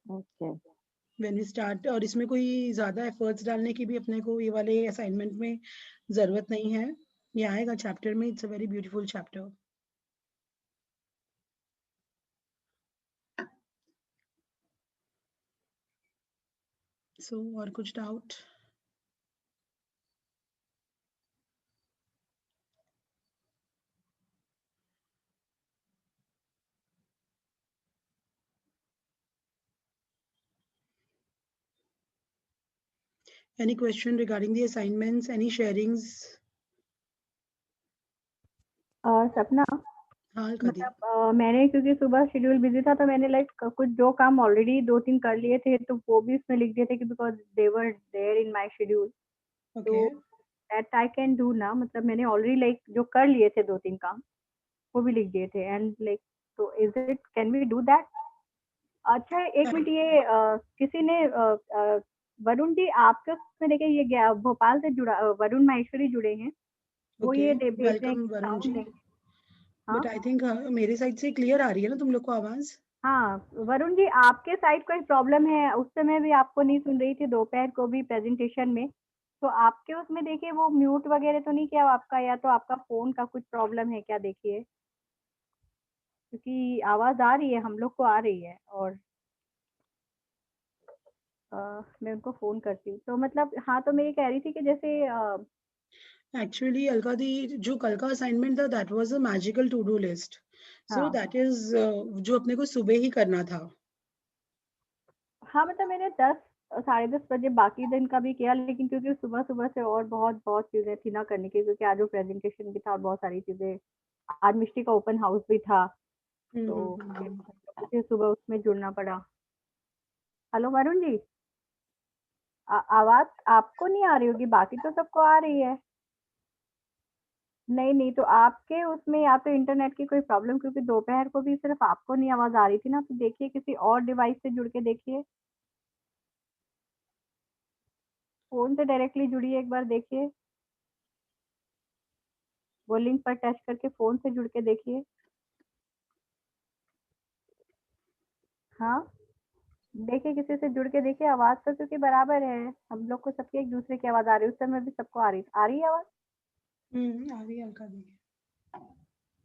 Okay. When we start, और इसमें कोई ज़्यादा एफर्ट्स डालने की भी अपने को ये वाले असाइनमेंट में ज़रूरत नहीं है। ये आएगा चैप्टर में, it's a very beautiful chapter. So और कुछ doubt? Any question regarding the assignments? Any sharings? सपना, हाँ कदी। मतलब मैंने क्योंकि सुबह शेड्यूल बिजी था तो मैंने लाइक कुछ जो काम ऑलरेडी 2-3 कर लिए थे तो वो भी उसमें लिख दिए थे कि because they were there in my schedule. Okay. तो दैट आई कैन डू ना, मतलब मैंने ऑलरेडी लाइक जो कर लिए थे 2-3 काम वो भी लिख दिए थे एंड लाइक तो is it can we do that? अच्छा, 1 मिनट, ये किसी ने वरुण जी आपके उसमें देखिए ये गया भोपाल से जुड़ा वरुण माहेश्वरी जुड़े हैं। वो ओके, ये दे भेज रहे हैं वेलकम कि वरुण साउंड जी। नहीं। हाँ? बट आई थिंक मेरे साइड से क्लियर आ रही है ना तुम लोग को आवाज? हाँ, वरुण जी आपके साइड कोई प्रॉब्लम है? उस समय भी आपको नहीं सुन रही थी, दोपहर को भी प्रेज़ेंटेशन में। तो आपके उसमें देखिए वो म्यूट वगैरह तो नहीं किया आपका, या तो आपका फ़ोन का कुछ प्रॉब्लम है क्या देखिए? क्योंकि आवाज़ आ रही है, हम लोग को आ रही है और मैं उनको फ़ोन करती हूँ। तो मतलब हाँ, तो मैं ये कह रही थी कि जैसे एक्चुअली अलका दी, जो कल का असाइनमेंट था that was a magical to do list. So हाँ। दैट इज जो अपने को सुबह ही करना था। हाँ, मतलब मैंने 10 साढ़े 10 बजे बाकी दिन का भी किया, लेकिन क्योंकि सुबह-सुबह से और बहुत-बहुत चीज़ें थी ना करने की, क्योंकि आज वो प्रेज़ेंटेशन भी था और बहुत सारी चीज़ें, आज मिष्टी का ओपन हाउस भी था, तो फिर हम्म। मुझे सुबह उसमें जुड़ना पड़ा। हेलो वरुण जी, आवाज़ आपको नहीं आ रही होगी, बाकी तो सबको आ रही है। नहीं, नहीं, तो आपके उसमें या तो इंटरनेट की कोई प्रॉब्लम, क्योंकि दोपहर को भी सिर्फ़ आपको नहीं आवाज़ आ रही थी ना, तो देखिए किसी और डिवाइस से जुड़ के देखिए। फ़ोन से डायरेक्टली जुड़िए, एक बार देखिए। वो लिंक पर टच करके फ़ोन से जुड़ के देखिए। हाँ, देखिए किसी से जुड़ के देखिए, आवाज़ तो क्योंकि बराबर है, हम लोग को सबकी एक-दूसरे की आवाज़ आ रही है, उस समय भी सबको आ रही है आवाज़? आ रही है अलका दी।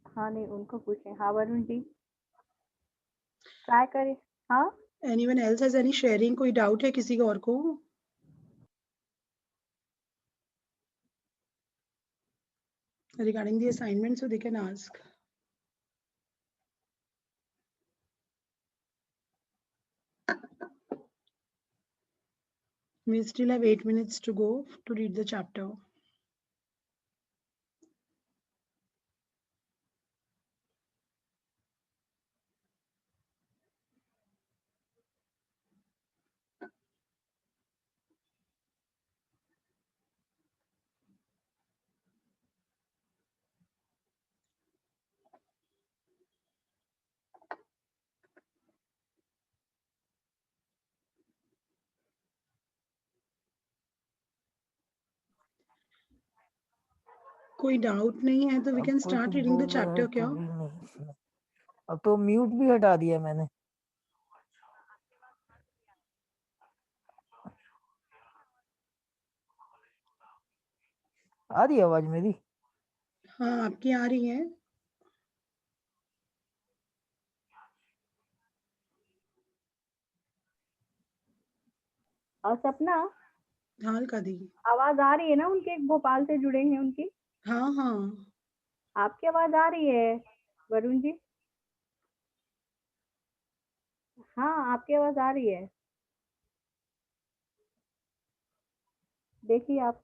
हाँ, नहीं उनको पूछें। हाँ, वरुण जी, ट्राई करें। हाँ? Anyone else has any sharing? कोई डाउट है किसी और को regarding the assignment, so they can ask. We still have 8 minutes to go to read the chapter. कोई डाउट नहीं है तो वी अब कैन कोई स्टार्ट कुछ रीडिंग द बोले चैप्टर तो क्या? भी नहीं सुना। अब तो म्यूट भी हटा दिया मैंने। आ रही है आवाज मेरी? हाँ आपकी आ रही है। और सपना, हाँ अलका दी। आवाज़ आ रही है ना उनके, एक भोपाल से जुड़े हैं उनकी? हाँ हाँ। आपकी आवाज़ आ रही है, वरुण जी? हाँ, आपकी आवाज़ आ रही है। देखिए आप।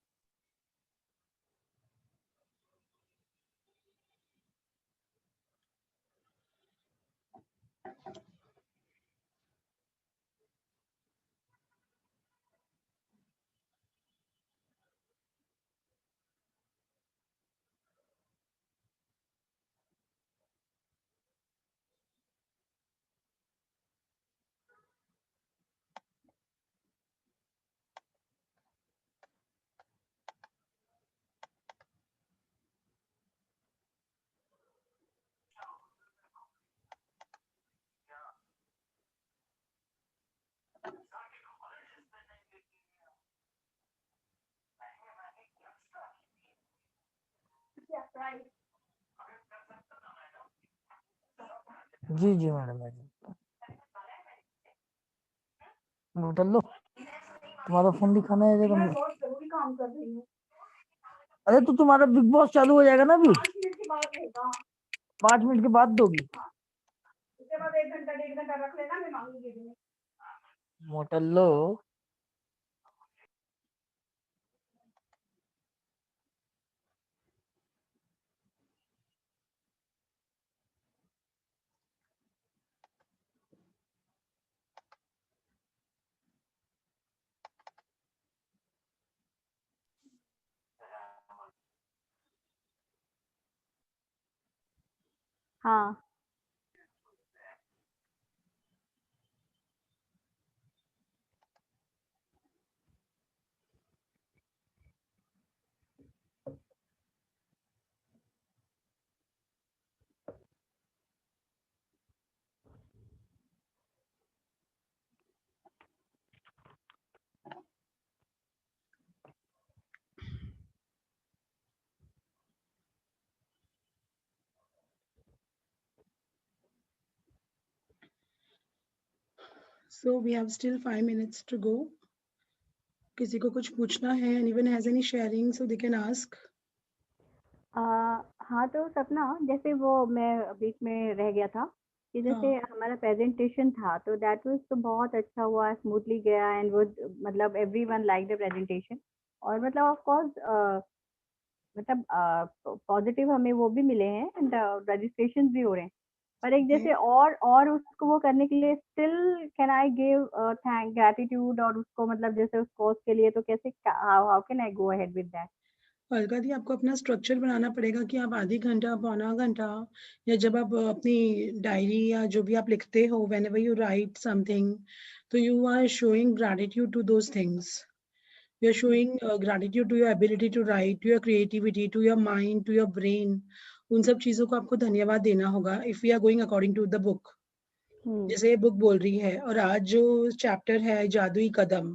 जी जी मैडम। बोतल लो, तुम्हारा फोन दिखाना है जरा। बहुत जरूरी काम कर रही हूँ। अरे तो तुम्हारा बिग बॉस चालू हो जाएगा ना अभी, 5 मिनट की बात होगा, 5 मिनट के बाद दोगी। उसके बाद 1 घंटा 1.5 घंटा रख लेना, मैं मांगूंगी भी नहीं। बोतल लो। हाँ So we have still 5 minutes to go. किसी को कुछ पूछना है? Anyone has any sharing, so they can ask. हाँ, तो सपना जैसे वो मैं बीच में रह गया था कि जैसे हाँ हमारा प्रेजेंटेशन था तो दैट वाज़ तो बहुत अच्छा हुआ, स्मूथली गया एंड वो मतलब एवरीवन लाइक द प्रेजेंटेशन और मतलब ऑफ कोर्स मतलब पॉजिटिव हमें वो भी मिले हैं एंड रजिस्ट्रेशन भी हो रहे हैं। पर एक okay. जैसे और उसको वो करने के लिए still can I give thank gratitude और उसको मतलब जैसे उस कॉज़ के लिए तो कैसे how how can I go ahead with that? Alka di, आपको अपना स्ट्रक्चर बनाना पड़ेगा कि आप आधी घंटा पौना घंटा या जब आप अपनी डायरी या जो भी आप लिखते हो, whenever you write something, तो you are showing gratitude to those things. You are showing gratitude to your ability to write, to your creativity, to your mind, to your brain. उन सब चीजों को आपको धन्यवाद देना होगा if we are going according to the book. जैसे ये बुक बोल रही है और आज जो चैप्टर है जादुई कदम,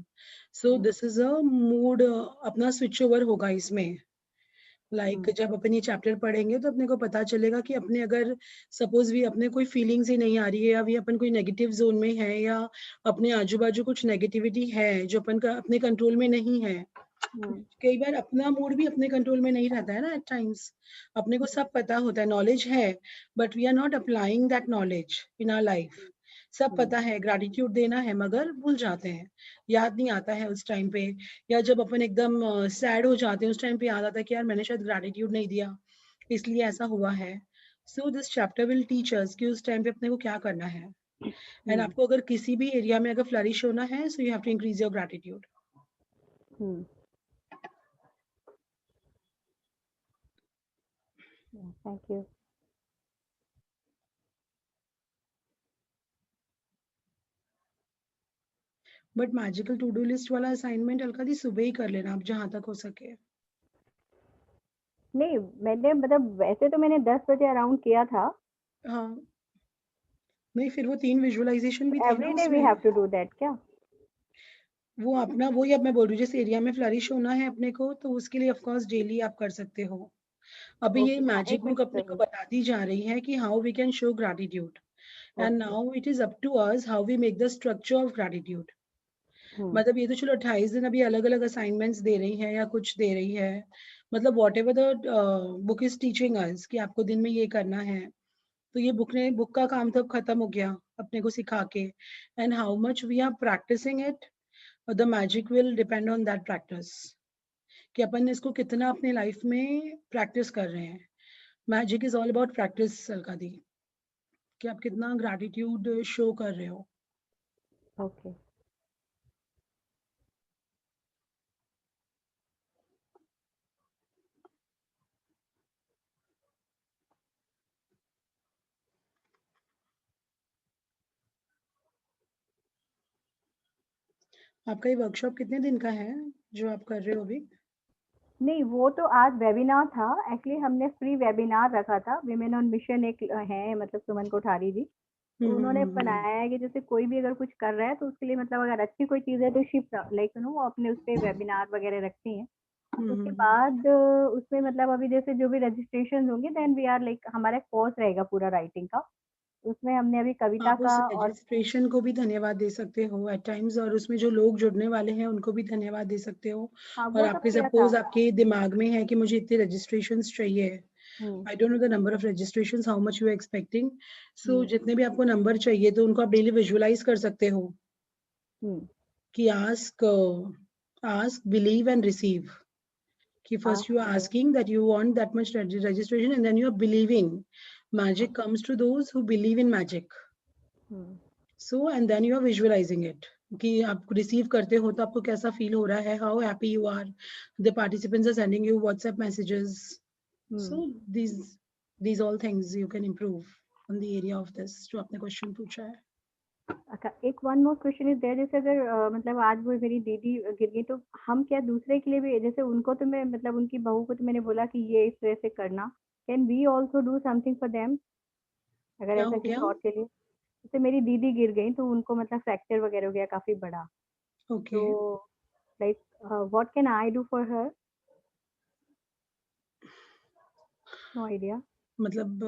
so this is a mood, अपना स्विच ओवर होगा इसमें। लाइक जब अपन ये चैप्टर पढ़ेंगे तो अपने को पता चलेगा कि अपने अगर सपोज भी अपने कोई फीलिंग्स ही नहीं आ रही है या भी अपन कोई नेगेटिव जोन में है या अपने आजू बाजू कुछ नेगेटिविटी है जो अपन का अपने कंट्रोल में नहीं है। कई बार अपना मूड भी अपने कंट्रोल में नहीं रहता है ना, एट टाइम्स अपने को सब पता होता है, नॉलेज है, but we are not applying that knowledge in our life. सब पता है, ग्रैटिट्यूड देना है, मगर भूल जाते हैं, याद नहीं आता है उस टाइम पे। या जब अपन एकदम सैड हो जाते हैं उस टाइम पे याद आता है कि यार मैंने शायद ग्रैटिट्यूड नहीं दिया, इसलिए ऐसा हुआ है। So this chapter will teach us कि उस टाइम पे अपने को क्या करना है। एंड आपको अगर किसी भी एरिया में अगर फ्लरिश होना है, so you have to increase your gratitude. Thank you. But magical to do list वाला असाइनमेंट अलका दी सुबह ही कर लेना आप जहां तक हो सके। नहीं, मैंने मतलब वैसे तो मैंने 10 बजे अराउंड किया था। हाँ नहीं, फिर वो 3 विजुअलाइजेशन भी थे ना एवरीडे वी उसमें। हैव टू डू दैट क्या? वो अपना वही अब मैं बोल रही हूँ, जिस एरिया में फ्लरिश होना है अपने को, तो उसके लिए ऑफ कोर्स डेली आप कर सकते हो। अभी ये ओके, हाँ, मैजिक 1 बुक मिनट अपने को ज़रूर। बताती जा रही है कि how we can show gratitude and okay. Now it is up to us how we make the structure of gratitude. हुँ, मतलब ये तो चलो 28 दिन अभी अलग अलग असाइनमेंट्स दे रही है या कुछ दे रही है, मतलब what ever the book is teaching us कि आपको दिन में ये करना है, तो ये बुक का काम तो अब खत्म हो गया अपने को सिखा के। And how much we are practicing it, the magic will depend on that practice, कि अपन इसको कितना अपने लाइफ में प्रैक्टिस कर रहे हैं। Magic is all about practice Alka di, कि आप कितना ग्रैटिट्यूड शो कर रहे हो। ओके। आपका ये वर्कशॉप कितने दिन का है जो आप कर रहे हो अभी? नहीं, वो तो आज वेबिनार था। एक्चुअली हमने फ्री वेबिनार रखा था। विमेन ऑन मिशन एक हैं मतलब सुमन कोठारी जी। तो उन्होंने बनाया है कि जैसे कोई भी अगर कुछ कर रहा है तो उसके लिए मतलब अगर अच्छी कोई चीज़ है तो शिफ्ट लाइक वो अपने उस पे वेबिनार वगैरह रखती हैं। उसके बाद उसमें मतलब अभी जैसे जो भी रजिस्ट्रेशन होंगे देन वी आर लाइक हमारा कोर्स रहेगा पूरा राइटिंग का, उसमें हमने अभी कविता आप उस का और रजिस्ट्रेशन को भी धन्यवाद दे सकते हो एट टाइम्स, और उसमें जो लोग जुड़ने वाले हैं उनको भी धन्यवाद दे सकते हो। हाँ और वो तो आपके किया था। सपोज आपके दिमाग में है कि मुझे इतने रजिस्ट्रेशंस चाहिए, hmm, I don't know the number of registrations how much you are expecting, so hmm, जितने भी आपको नंबर चाहिए तो उनको आप डेली विजुअलाइज कर सकते हो हम्म, कि आस्क बिलीव एंड रिसीव, कि first you are okay, asking that you want that much registration and then you are believing. Magic comes to those who believe in magic. Hmm, So and then you are visualizing it, कि आप receive करते हो तो आपको कैसा feel हो रहा है, how happy you are, the participants are sending you WhatsApp messages. So hmm. these all things you can improve on the area of this जो आपने क्वेश्चन पूछा है। अच्छा, एक one more question is there, जैसे अगर मतलब आज वो मेरी दीदी गिर गई तो हम क्या दूसरे के लिए भी, जैसे उनको तो मैं मतलब उनकी बहू को तो मैंने बोला कि ये इस तरह से करना, can we also do something for them, अगर क्या ऐसा हो किसी गया? और के लिए? जैसे मेरी दीदी गिर गई तो उनको मतलब फ्रैक्चर वगैरह हो गया काफी बड़ा, ओके, तो like what can I do for her? No idea. मतलब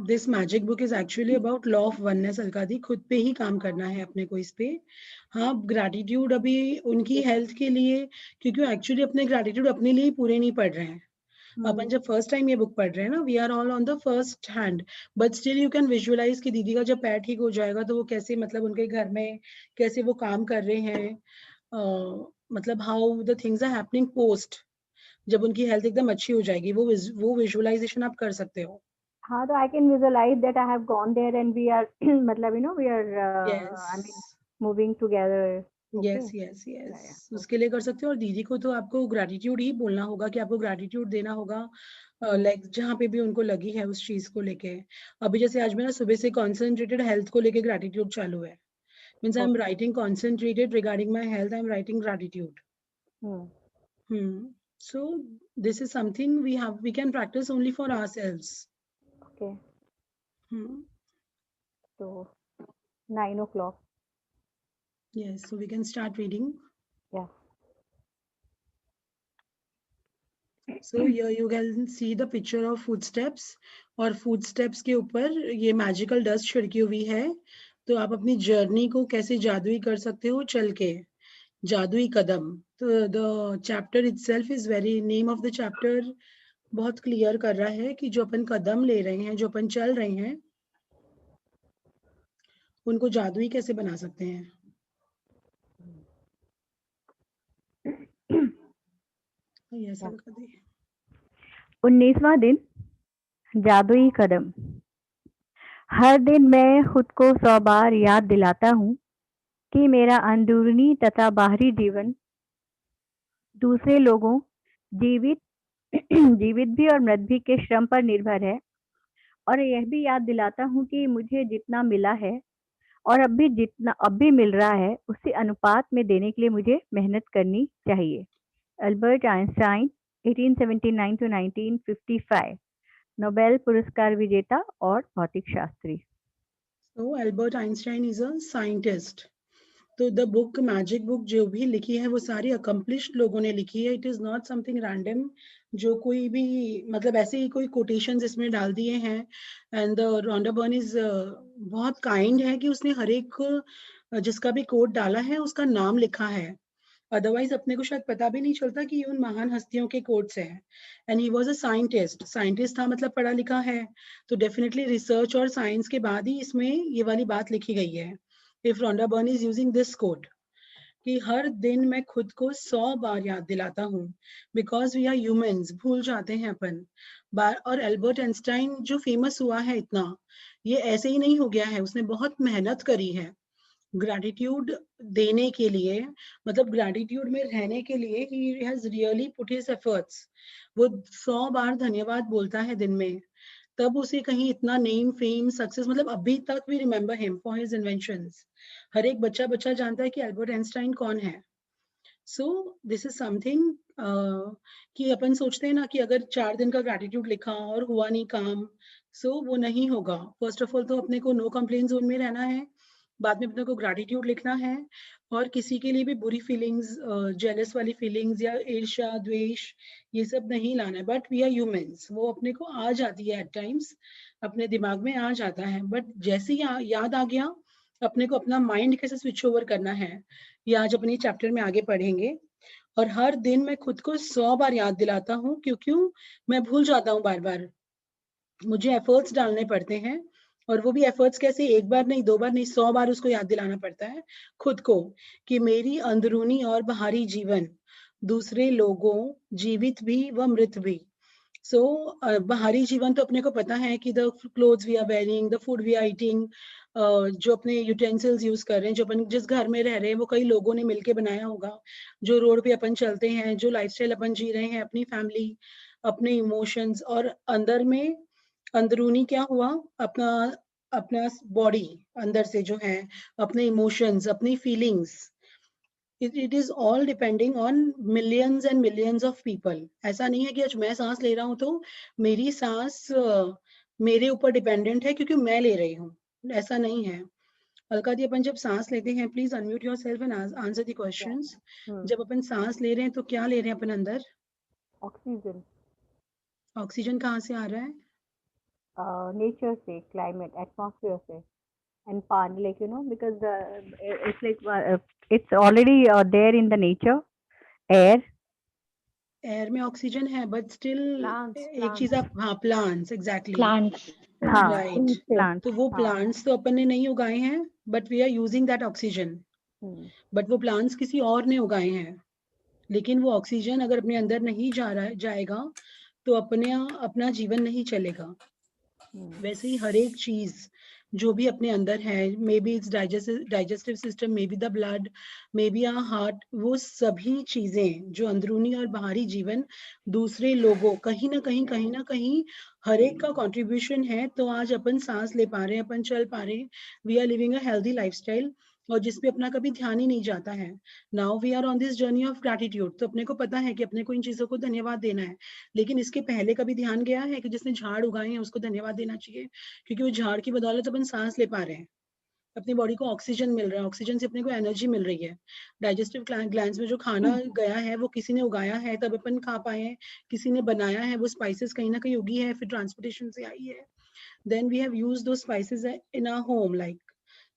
this magic book is actually about law of oneness. Alka di, खुद पे ही काम करना है अपने को इस पे। हाँ, ग्रैटिट्यूड अभी उनकी हेल्थ के लिए, क्योंकि एक्चुअली अपने ग्रैटिट्यूड अपने लिए ही पूरे नहीं पढ़ रहे हैं। अपन जब फर्स्ट टाइम ये बुक पढ़ रहे हैं ना, we are all on the first hand, but still you can visualize कि दीदी का जब पैर ठीक हो जाएगा तो वो कैसे, मतलब उनके घर में कैसे वो काम कर रहे हैं, मतलब how the things are happening post, जब उनकी हेल्थ एकदम अच्छी हो जाएगी, वो विजुअलाइजेशन आप कर सकते हो। हाँ, तो I can visualize that I have gone there and we are मतलब we are yes, I mean moving together. Okay, yes, yes, yeah yeah yes, उसके लिए कर सकते हो। और दीदी को तो आपको ग्रैटिट्यूड ही बोलना होगा, कि आपको ग्रैटिट्यूड देना होगा, लाइक जहाँ पे भी उनको लगी है उस चीज को लेके। अभी जैसे आज मैं ना सुबह से कॉन्सेंट्रेटेड हेल्थ को लेके ग्रैटिट्यूड चालू है, means I am okay. Writing concentrated regarding my health, I am writing gratitude. So this is something we can practice only for ourselves. Okay, Hmm. तो 9 o'clock। Yes, so we can start reading. या So here you can see the picture of footsteps, और footsteps के ऊपर ये magical dust छिड़की हुई है, तो आप अपनी जर्नी को कैसे जादुई कर सकते हो चल के, जादुई कदम। तो the chapter itself is very, name of the chapter बहुत क्लियर कर रहा है कि जो अपन कदम ले रहे हैं, जो अपन चल रहे हैं, उनको जादुई कैसे बना सकते हैं। Yes, अलका दी। 19वां दिन, जादुई कदम। हर दिन मैं खुद को 100 बार याद दिलाता हूँ कि मेरा अंदरूनी तथा बाहरी जीवन दूसरे लोगों, जीवित जीवित भी और मृत भी के श्रम पर निर्भर है, और यह भी याद दिलाता हूँ कि मुझे जितना मिला है और अब भी मिल रहा है उसी अनुपात में देने के लिए मुझे मेहनत करनी चाहिए। अल्बर्ट आइंस्टाइन 1879 to 1955, नोबेल पुरस्कार विजेता और भौतिक Shastri. So Albert Einstein is a scientist. तो द बुक, मैजिक बुक जो भी लिखी है वो सारी अकम्पलिश्ड लोगों ने लिखी है। It is not something random, जो कोई भी मतलब ऐसे ही कोई कोटेशंस इसमें डाल दिए हैं। एंड रोंडा बर्न इज बहुत काइंड है कि उसने हर एक जिसका भी कोट डाला है उसका नाम लिखा है, अदरवाइज अपने को शायद पता भी नहीं चलता कि ये उन महान हस्तियों के कोट्स हैं। And he was a scientist, scientist था मतलब पढ़ा लिखा है, तो डेफिनेटली रिसर्च और साइंस के बाद ही इसमें ये वाली बात लिखी गई है। If Rhonda Byrne is using this quote कि हर दिन मैं खुद को 100 बार याद दिलाता हूँ, बिकॉज वी आर ह्यूमंस, भूल जाते हैं अपन बार। और एल्बर्ट आइंस्टाइन जो फेमस हुआ है इतना, ये ऐसे ही नहीं हो गया है, उसने बहुत मेहनत करी है ग्रैटिट्यूड देने के लिए, मतलब ग्रैटिट्यूड में रहने के लिए। He has really put his efforts. वो 100 बार धन्यवाद बोलता है दिन में, तब उसे कहीं इतना नेम, फेम, सक्सेस, मतलब अभी तक we remember him for his inventions. हर एक बच्चा बच्चा जानता है कि एल्बर्ट आइंस्टाइन कौन है। सो दिस इज समथिंग कि अपन सोचते हैं ना कि अगर 4 दिन का ग्रैटिट्यूड लिखा और हुआ नहीं काम, सो वो नहीं होगा। फर्स्ट ऑफ ऑल तो अपने को नो कंप्लेन जोन में रहना है, बाद में अपने को ग्रैटिट्यूड लिखना है, और किसी के लिए भी बुरी फीलिंग्स, जेलस वाली फीलिंग्स या ईर्ष्या द्वेष ये सब नहीं लाना है। बट वी आर ह्यूमंस, वो अपने को आ जाती है एट टाइम्स, अपने दिमाग में आ जाता है, बट जैसे ही याद आ गया, अपने को अपना माइंड कैसे स्विच ओवर करना है, ये आज अपने चैप्टर में आगे पढ़ेंगे। और हर दिन मैं खुद को 100 बार याद दिलाता हूँ, क्योंकि मैं भूल जाता हूँ बार बार, मुझे एफर्ट्स डालने पड़ते हैं। और वो भी एफर्ट्स कैसे, एक बार नहीं, 2 बार नहीं, 100 बार उसको याद दिलाना पड़ता है खुद को, कि मेरी अंदरूनी और बाहरी जीवन दूसरे लोगों, जीवित भी व मृत भी। सो बाहरी जीवन तो अपने को पता है कि the clothes we are wearing, the food we are eating, जो अपने यूटेंसिल्स यूज कर रहे हैं, जो अपन जिस घर में रह रहे हैं वो कई लोगों ने मिलके बनाया होगा, जो रोड पे अपन चलते हैं, जो लाइफस्टाइल अपन जी रहे हैं, अपनी फैमिली, अपने इमोशंस, और अंदर में अंदरूनी क्या हुआ, अपना अपना बॉडी अंदर से जो है, अपने इमोशंस, अपनी feelings, it is all depending on millions and millions of people। ऐसा नहीं है कि आज मैं सांस ले रहा हूं तो मेरी सांस मेरे ऊपर डिपेंडेंट है क्योंकि मैं ले रही हूँ, ऐसा नहीं है। अलका दी, अपन जब सांस लेते हैं, please unmute yourself and answer the questions. जब अपन सांस ले रहे हैं तो क्या ले रहे हैं अपन अंदर? ऑक्सीजन। ऑक्सीजन कहाँ से आ रहा है? नेचर से, क्लाइमेट, एटमॉस्फेयर से, and pan, like because it's like it's already there in the nature, air, air में ऑक्सीजन है, बट स्टिल Plants, एक चीज आप, हाँ, प्लांट्स, एग्जैक्टली, plants. हाँ, राइट। plants, तो वो हाँ, प्लांट्स तो अपन ने नहीं उगाए हैं, but we are using that oxygen. But वो प्लांट्स किसी और ने उगाए हैं, लेकिन वो ऑक्सीजन अगर अपने अंदर नहीं जाएगा तो अपना जीवन नहीं चलेगा। वैसे ही हर एक चीज जो भी अपने अंदर है, maybe its digestive system, maybe the blood, maybe our heart, वो सभी चीजें जो अंदरूनी और बाहरी जीवन दूसरे लोगों, कहीं ना कहीं हर एक का कंट्रीब्यूशन है, तो आज अपन सांस ले पा रहे हैं, अपन चल पा रहे हैं, we are living a healthy lifestyle, और जिसपे अपना कभी ध्यान ही नहीं जाता है। Now we are on this journey of gratitude, तो अपने को पता है कि अपने को इन चीजों को धन्यवाद देना है, लेकिन इसके पहले कभी ध्यान गया है कि जिसने झाड़ उगाए हैं उसको धन्यवाद देना चाहिए, क्योंकि वो झाड़ की बदौलत अपन सांस ले पा रहे हैं, अपनी बॉडी को ऑक्सीजन मिल रहा है, ऑक्सीजन से अपने को एनर्जी मिल रही है। डाइजेस्टिव ग्लैंड्स में जो खाना गया है वो किसी ने उगाया है, तब अपन खा पाए हैं, किसी ने बनाया है, वो स्पाइसेस कहीं ना कहीं उगी है, फिर ट्रांसपोर्टेशन से आई है, then we have used those spices in our home, like,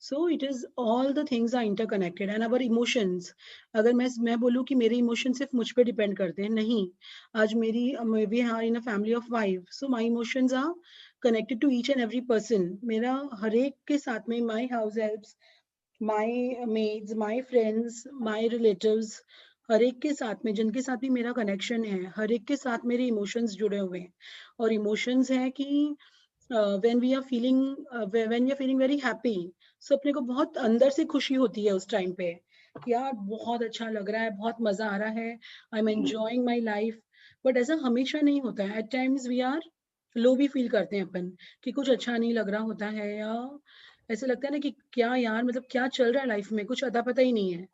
so it is all the things are interconnected, and our emotions, अगर मैं बोलूँ कि मेरे इमोशन सिर्फ मुझ पे डिपेंड करते हैं, नहीं, आज we are in a family of 5, so my emotions are connected to each and every person। मेरा हर एक के साथ में my house helps, my maids, my friends, my relatives, हर एक के साथ में जिनके साथ भी मेरा कनेक्शन है, हर एक के साथ मेरे इमोशंस जुड़े हुए हैं। और इमोशंस है कि when we are feeling very happy, so अपने को बहुत अंदर से खुशी होती है उस टाइम पे कि यार बहुत अच्छा लग रहा है, बहुत मजा आ रहा है, I am enjoying my life. But ऐसा हमेशा नहीं होता है, एट टाइम्स वी आर लो भी फील करते हैं अपन कि कुछ अच्छा नहीं लग रहा होता है, या ऐसे लगता है ना कि क्या यार, मतलब क्या चल रहा है लाइफ में, कुछ अता पता ही नहीं है,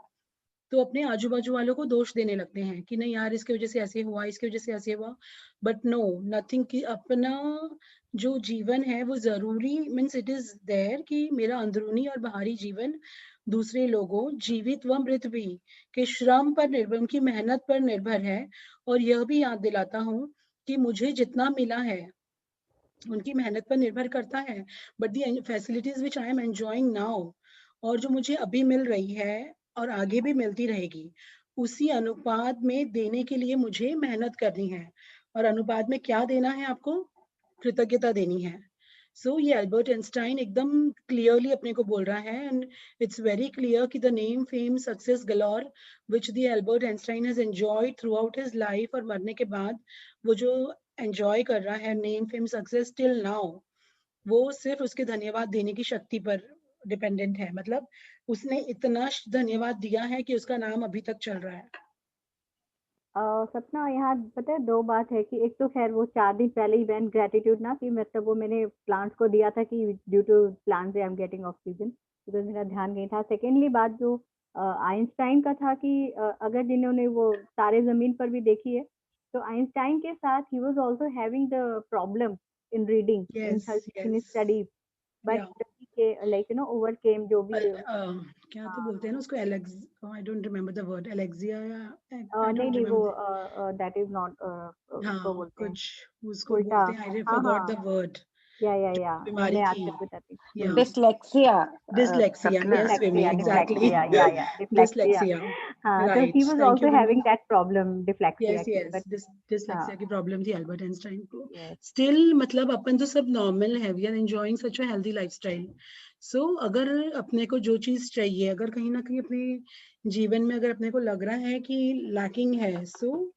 तो अपने आजू बाजू वालों को दोष देने लगते हैं कि नहीं यार इसकी वजह से ऐसे हुआ, इसकी वजह से ऐसे हुआ। बट नो, नथिंग, कि अपना जो जीवन है वो जरूरी, मीन्स इट इज देयर कि मेरा अंदरूनी और बाहरी जीवन दूसरे लोगों, जीवित व मृत भी, के श्रम पर निर्भर, उनकी मेहनत पर निर्भर है। और यह भी याद दिलाता हूँ कि मुझे जितना मिला है उनकी मेहनत पर निर्भर करता है, but the facilities which I am enjoying now, और जो मुझे अभी मिल रही है और आगे भी मिलती रहेगी, उसी अनुपात में देने के लिए मुझे मेहनत करनी है। और अनुपात में क्या देना है आपको? कृतज्ञता देनी है। सो ये एल्बर्ट आइंस्टाइन एकदम क्लियरली अपने को बोल रहा है, एंड इट्स वेरी क्लियर कि the name, fame, success galore which the Albert Einstein has enjoyed throughout his life, और मरने के बाद वो जो एंजॉय कर रहा है name, fame, success till now, वो सिर्फ उसके धन्यवाद देने की शक्ति पर डिपेंडेंट है। मतलब उसने इतना धन्यवाद दिया है कि उसका नाम अभी तक चल रहा है। सपना, यहाँ पता है दो बात है कि एक तो खैर वो 4 दिन पहले ही इवेंट ग्रेटिट्यूड ना, कि मतलब वो मैंने प्लांट्स को दिया था कि due to plants I am getting oxygen, तो मेरा ध्यान नहीं था। सेकेंडली बात जो आइंस्टाइन का था कि अगर जिन्होंने वो तारे जमीन पर भी देखी है, तो आइंस्टाइन के साथ he was also having the problem in reading, in Yes, in yes, study, but like you know overcame जो भी क्या तो बोलते हैं ना उसको, I don't remember the word, Alexia या आई नहीं डोंट नहीं वो रिमेम्बर। दैट इज नॉट उसको हाँ बोलते हैं कुछ उसको उल्टा। बोलते हैं, आई हाँ फॉरगॉट हाँ द वर्ड, या बीमारी मैं थी। आपको बताती हूँ। या Dyslexia. dyslexia, yes Vimli, Dyslexia, exactly. dyslexia, yeah, dyslexia. Dyslexia, So right, he was thank you also Vimli. having that problem, dyslexia yes की, यस but डिसलेक्सिया की प्रॉब्लम थी अल्बर्ट आइंस्टाइन को। yes. स्टिल मतलब अपन तो सब normal है, we are enjoying such a healthy lifestyle. So अगर अपने को जो चीज चाहिए, अगर कहीं ना कहीं अपने जीवन में अगर अपने को लग रहा है कि लैकिंग है, so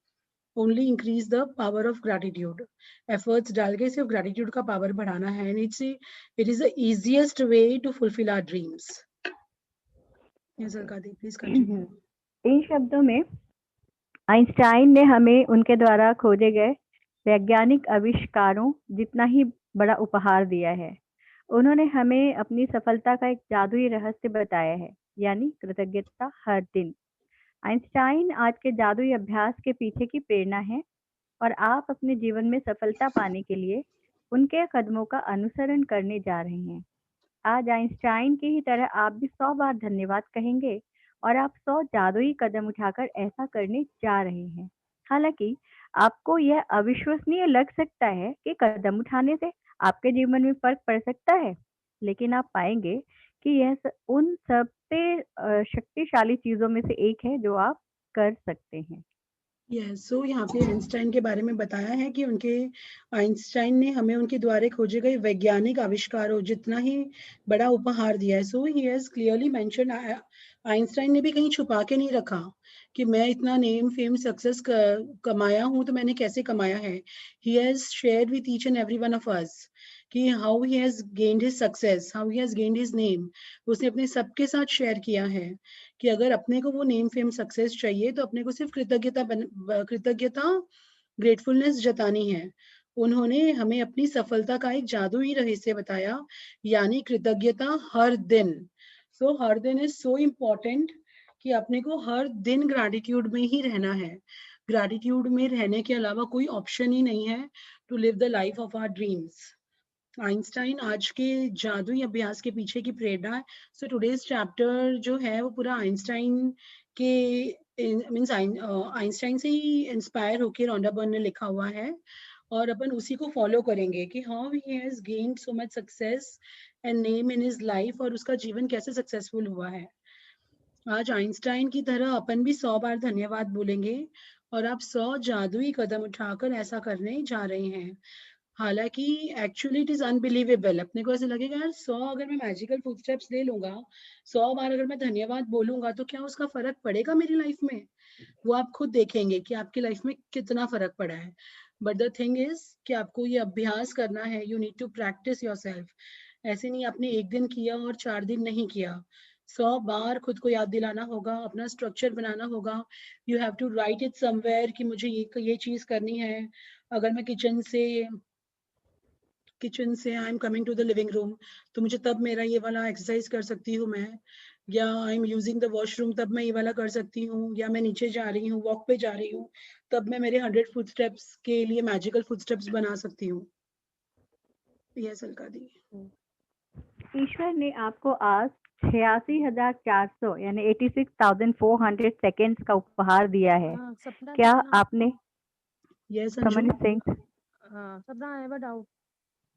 only increase the power of gratitude. Efforts डाल के सिर्फ ग्रैटिट्यूड का पावर बढ़ाना है, and it is the easiest way to fulfil our dreams. Yes अलकादी, प्लीज कंटिन्यू। इन शब्दों में आइंस्टाइन ने हमें उनके द्वारा खोजे गए वैज्ञानिक आविष्कारों जितना ही बड़ा उपहार दिया है। उन्होंने हमें अपनी सफलता का एक जादुई रहस्य बताया है, यानी कृतज्ञता हर दिन। आइंस्टाइन आज के जादुई अभ्यास के पीछे की प्रेरणा है और आप अपने जीवन में सफलता पाने के लिए उनके कदमों का अनुसरण करने जा रहे हैं। आज आइंस्टाइन की ही तरह आप भी 100 बार धन्यवाद कहेंगे और आप 100 जादुई कदम उठाकर ऐसा करने जा रहे हैं। हालांकि आपको यह अविश्वसनीय लग सकता है कि कदम उठाने से आपके जीवन में फर्क पड़ सकता है, लेकिन आप पाएंगे कि यह उन सबसे शक्तिशाली चीजों में से एक है जो आप कर सकते हैं। यस, सो यहाँ पे आइंस्टाइन के बारे में बताया है कि आइंस्टाइन ने हमें उनके द्वारा खोजे गए वैज्ञानिक आविष्कारों जितना ही बड़ा उपहार दिया है। So he has clearly mention, Einstein ने भी कहीं छुपा के नहीं रखा कि मैं इतना नेम फेम सक्सेस कमाया हूं तो मैंने कैसे कमाया है। He has shared with each and every one of us कि how he has gained his success, how he has gained his name. उसने अपने सबके साथ शेयर किया है कि अगर अपने को वो नेम फेम सक्सेस चाहिए तो अपने को सिर्फ कृतज्ञता ग्रेटफुलनेस जतानी है। उन्होंने हमें अपनी सफलता का एक जादुई रहस्य बताया, यानी कृतज्ञता हर दिन। सो हर दिन इज सो इम्पोर्टेंट कि अपने को हर दिन ग्रैटिट्यूड में ही रहना है। ग्रैटिट्यूड में रहने के अलावा कोई ऑप्शन ही नहीं है to live the life of our dreams. Einstein आज के जादुई अभ्यास के पीछे की प्रेरणा है। सो टुडेज चैप्टर जो है वो पूरा आइंस्टाइन के मींस आइंस्टाइन से ही इंस्पायर होकर रॉन्डा बर्न ने लिखा हुआ है, और अपन उसी को फॉलो करेंगे कि how he has gained so much success and name in his life, और उसका जीवन कैसे सक्सेसफुल हुआ है। आज आइंस्टाइन की तरह अपन भी 100 बार धन्यवाद बोलेंगे और आप 100 जादुई कदम उठाकर ऐसा करने जा रहे हैं। हालांकि एक्चुअली इट इज अनबिलीवेबल, अपने को ऐसे लगेगा यार 100 अगर मैं मैजिकल फुटस्टेप्स ले लूंगा, 100 बार अगर मैं धन्यवाद बोलूंगा तो क्या उसका फर्क पड़ेगा मेरी लाइफ में? वो आप खुद देखेंगे कि आपकी लाइफ में कितना फर्क पड़ा है। बट द थिंग इज कि आपको ये अभ्यास करना है, you need to practice yourself. ऐसे नहीं आपने एक दिन किया और 4 दिन नहीं किया, 100 बार खुद को याद दिलाना होगा, अपना स्ट्रक्चर बनाना होगा। You have to write it somewhere कि मुझे ये चीज करनी है। अगर मैं किचन से I am coming to the living room तो मुझे तब मेरा ये वाला एक्सरसाइज कर सकती हूँ मैं, या I am using the washroom तब मैं ये वाला कर सकती हूँ, या मैं नीचे जा रही हूँ वॉक पे जा रही हूँ तब मैं मेरे 100 फुटस्टेप्स के लिए मैजिकल फुटस्टेप्स बना सकती हूँ। यस अलकादी। ईश्वर ने आपको आज 86,400 यानी 86,400 सेकेंड्स का उपहार दिया है। सपना क्या सपना आपने यस समन अंजू। सिंह सपना आई हैव अ डाउट।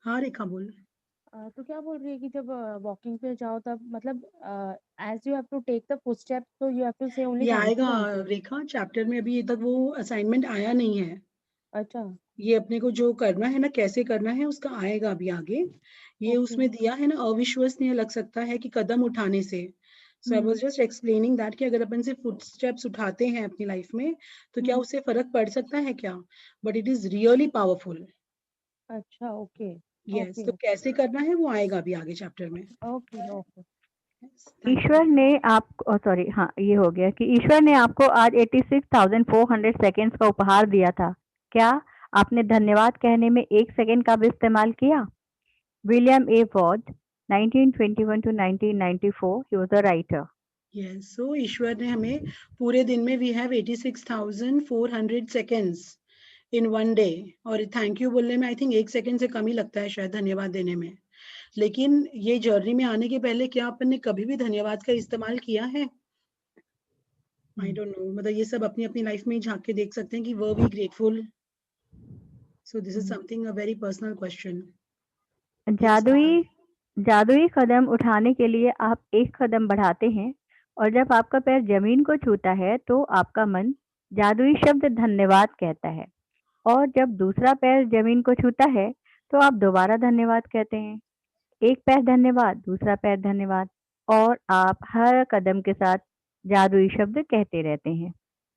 हाँ रेखा बोल। तो क्या बोल रही है कि जब वॉकिंग पे जाओ तब मतलब as you have to take the footsteps तो you have to say only ये थैंक आएगा यू। रेखा चैप्टर में, अभी तक वो असाइनमेंट आया नहीं है। अच्छा ये अपने को जो करना है ना, कैसे करना है उसका आएगा अभी आगे। ये ओके उसमें दिया है ना, अविश्वसनीय लग सकता है कि कदम उठाने से। So I was just explaining that कि अगर अपन से फुटस्टेप्स उठाते हैं अपनी लाइफ में तो क्या उससे फर्क पड़ सकता है क्या, but it is really powerful. अच्छा ओके यस, ओके तो कैसे करना है वो आएगा अभी आगे चैप्टर में। Okay okay. Thank you. ईश्वर ने आपको सॉरी हाँ ये हो गया कि ईश्वर ने आपको आज 86,400 सेकेंड्स का उपहार दिया था। क्या आपने धन्यवाद कहने में 1 सेकेंड का भी इस्तेमाल किया? William A Ward 1921 to 1994 he was a writer. Yes, so ईश्वर ने हमें पूरे दिन में we have 86,400 seconds in one day, और थैंक यू बोलने में आई थिंक 1 सेकेंड से कम ही लगता है शायद धन्यवाद देने में। लेकिन ये जर्नी में आने के पहले क्या अपन ने कभी भी धन्यवाद का इस्तेमाल किया है? आई डोंट नो, मतलब ये सब अपनी अपनी लाइफ में ही झांक के देख सकते हैं कि were we grateful? So this is something a very personal question. जादुई जादुई कदम उठाने के लिए आप एक कदम बढ़ाते हैं और जब आपका पैर जमीन को छूता है तो आपका मन जादुई शब्द धन्यवाद कहता है और जब दूसरा पैर जमीन को छूता है तो आप दोबारा धन्यवाद कहते हैं। एक पैर धन्यवाद, दूसरा पैर धन्यवाद और आप हर कदम के साथ जादुई शब्द कहते रहते हैं।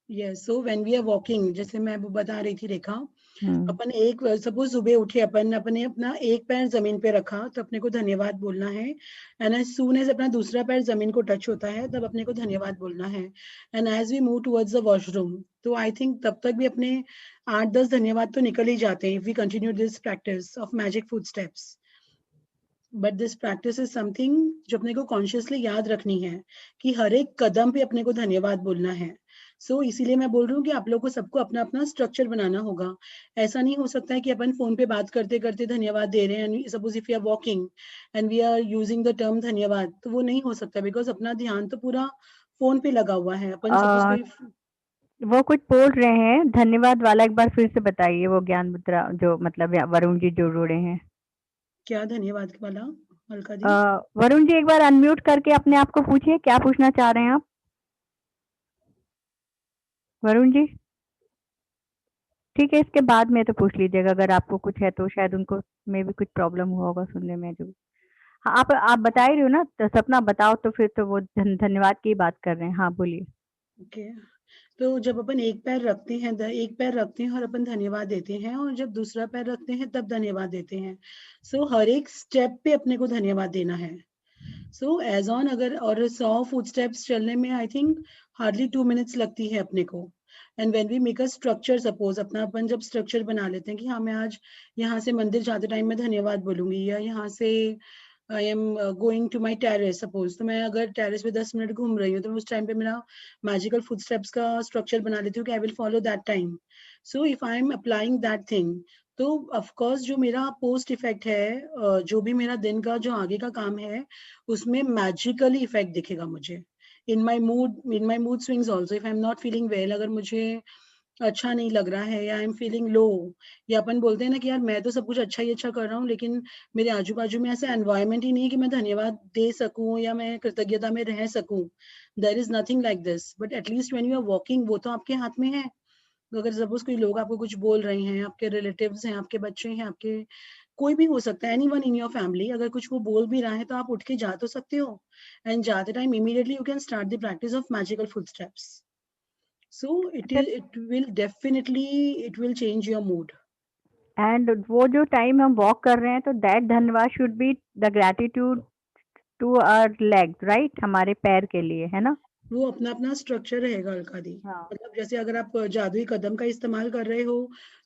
Yes, so when we are walking, जैसे मैं वो बता रही थी रेखा, हम्म, अपन एक सपोज सुबह उठे, अपन अपने अपना एक पैर जमीन पे रखा तो अपने को धन्यवाद बोलना है, एंड एज सून एज अपना दूसरा पैर जमीन को टच होता है तब अपने को धन्यवाद बोलना है, and as we move towards the washroom, तो आई थिंक तब तक भी अपने 8-10 धन्यवाद तो निकल ही जाते हैं if we continue this practice of magic footsteps. But this practice is something जो अपने को कॉन्शियसली याद रखनी है कि हर एक कदम पे अपने को धन्यवाद बोलना है। सो इसीलिए मैं बोल रही हूँ कि आप लोग को सबको अपना अपना स्ट्रक्चर बनाना होगा। ऐसा नहीं हो सकता है कि अपन फोन पे बात करते करते धन्यवाद दे रहे हैं, suppose if you are walking and we are using the term धन्यवाद, तो वो नहीं हो सकता बिकॉज अपना ध्यान तो पूरा फोन पे लगा हुआ है। अपन सपोज आ, कोई वो कुछ बोल रहे हैं धन्यवाद वाला, एक बार फिर से बताइए वो ज्ञान मुद्रा जो मतलब वरुण जी जो जुड़े हैं। क्या धन्यवाद वाला अलका दी? वरुण जी एक बार अनम्यूट करके अपने आप को पूछिए क्या पूछना चाह रहे हैं आप। वरुण जी ठीक है, इसके बाद में तो पूछ लीजिएगा अगर आपको कुछ है तो, शायद उनको में भी कुछ प्रॉब्लम हुआ होगा सुनने में जो। हाँ, आप बता ही रहे हो ना, तो सपना बताओ तो फिर तो वो धन्यवाद की बात कर रहे हैं। हाँ बोलिए। ओके, तो जब अपन एक पैर रखते हैं, एक पैर रखते हैं और अपन धन्यवाद देते हैं, और जब दूसरा पैर रखते हैं तब धन्यवाद देते हैं। सो हर एक स्टेप पे अपने को धन्यवाद देना है। सो एज ऑन अगर और 100 फुट स्टेप्स चलने में आई थिंक हार्डली 2 मिनट्स लगती है अपने को। And when we make a structure, suppose अपना अपन जब स्ट्रक्चर बना लेते हैं कि हाँ मैं आज यहाँ से मंदिर जाते टाइम में धन्यवाद बोलूंगी, या यहाँ से I am going to my terrace, suppose तो मैं अगर टेरेस पे 10 मिनट घूम रही हूँ तो उस टाइम पे मेरा मैजिकल फुट स्टेप्स का स्ट्रक्चर बना लेती हूँ कि I will follow that time. So if I am applying that thing, तो ऑफकोर्स जो मेरा पोस्ट इफेक्ट है, जो भी मेरा दिन का जो आगे का काम है उसमें मैजिकली इफेक्ट दिखेगा मुझे। In my mood swings also, if I am not feeling well, अगर मुझे अच्छा नहीं लग रहा है या आई एम फीलिंग लो, या अपन बोलते हैं ना कि यार मैं तो सब कुछ अच्छा ही अच्छा कर रहा हूँ लेकिन मेरे आजू बाजू में ऐसा एनवायरमेंट ही नहीं है कि मैं धन्यवाद दे सकूं या मैं कृतज्ञता में रह सकूं, there is nothing like this, but at least when you are walking वो तो आपके हाथ में है। तो अगर सपोज कोई लोग आपको कुछ बोल रहे हैं, आपके रिलेटिव्स हैं, आपके बच्चे हैं, आपके कोई भी हो सकता है, एनीवन इन योर फैमिली, अगर कुछ वो बोल भी रहा है तो आप उठ के जा तो सकते हो, एंड जाते time immediately you can start the practice of magical footsteps. So it will change your mood. And वो जो टाइम हम वॉक कर रहे हैं तो दैट धन्यवाद should be the gratitude to our legs, right, हमारे पैर के लिए, है ना। वो अपना अपना स्ट्रक्चर रहेगा अलका दी। हाँ। मतलब जैसे अगर आप जादुई कदम का इस्तेमाल कर रहे हो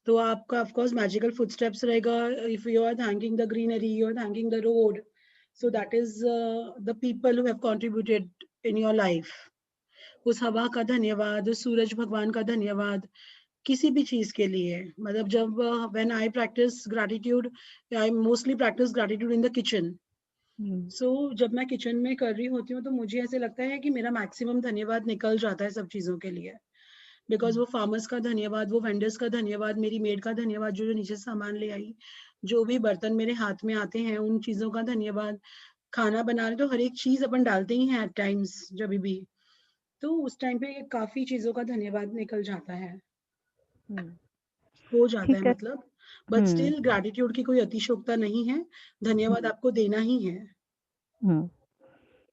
तो आपका ऑफ कोर्स मैजिकल फुटस्टेप्स रहेगा। If you are thanking the greenery, you are thanking the road, so that is the people who have contributed in your life. उस हवा का धन्यवाद, उस सूरज भगवान का धन्यवाद, किसी भी चीज के लिए। मतलब जब when I practice gratitude, I mostly practice gratitude in the kitchen. So जब मैं किचन में कर रही होती हूँ तो मुझे ऐसे लगता है कि मेरा मैक्सिमम धन्यवाद निकल जाता है सब चीजों के लिए, बिकॉज वो फार्मर्स का धन्यवाद, वो वेंडर्स का धन्यवाद, मेरी मेड का धन्यवाद जो नीचे सामान ले आई, जो भी बर्तन मेरे हाथ में आते हैं उन चीजों का धन्यवाद, खाना बना रहे तो हर एक चीज अपन डालते ही हैं एट टाइम्स जब भी, तो उस टाइम पे काफी चीजों का धन्यवाद निकल जाता है, हो जाता है ठीक है। मतलब। बट स्टिल ग्रैटिट्यूड की कोई अतिशयोक्ता नहीं है, धन्यवाद आपको देना ही है।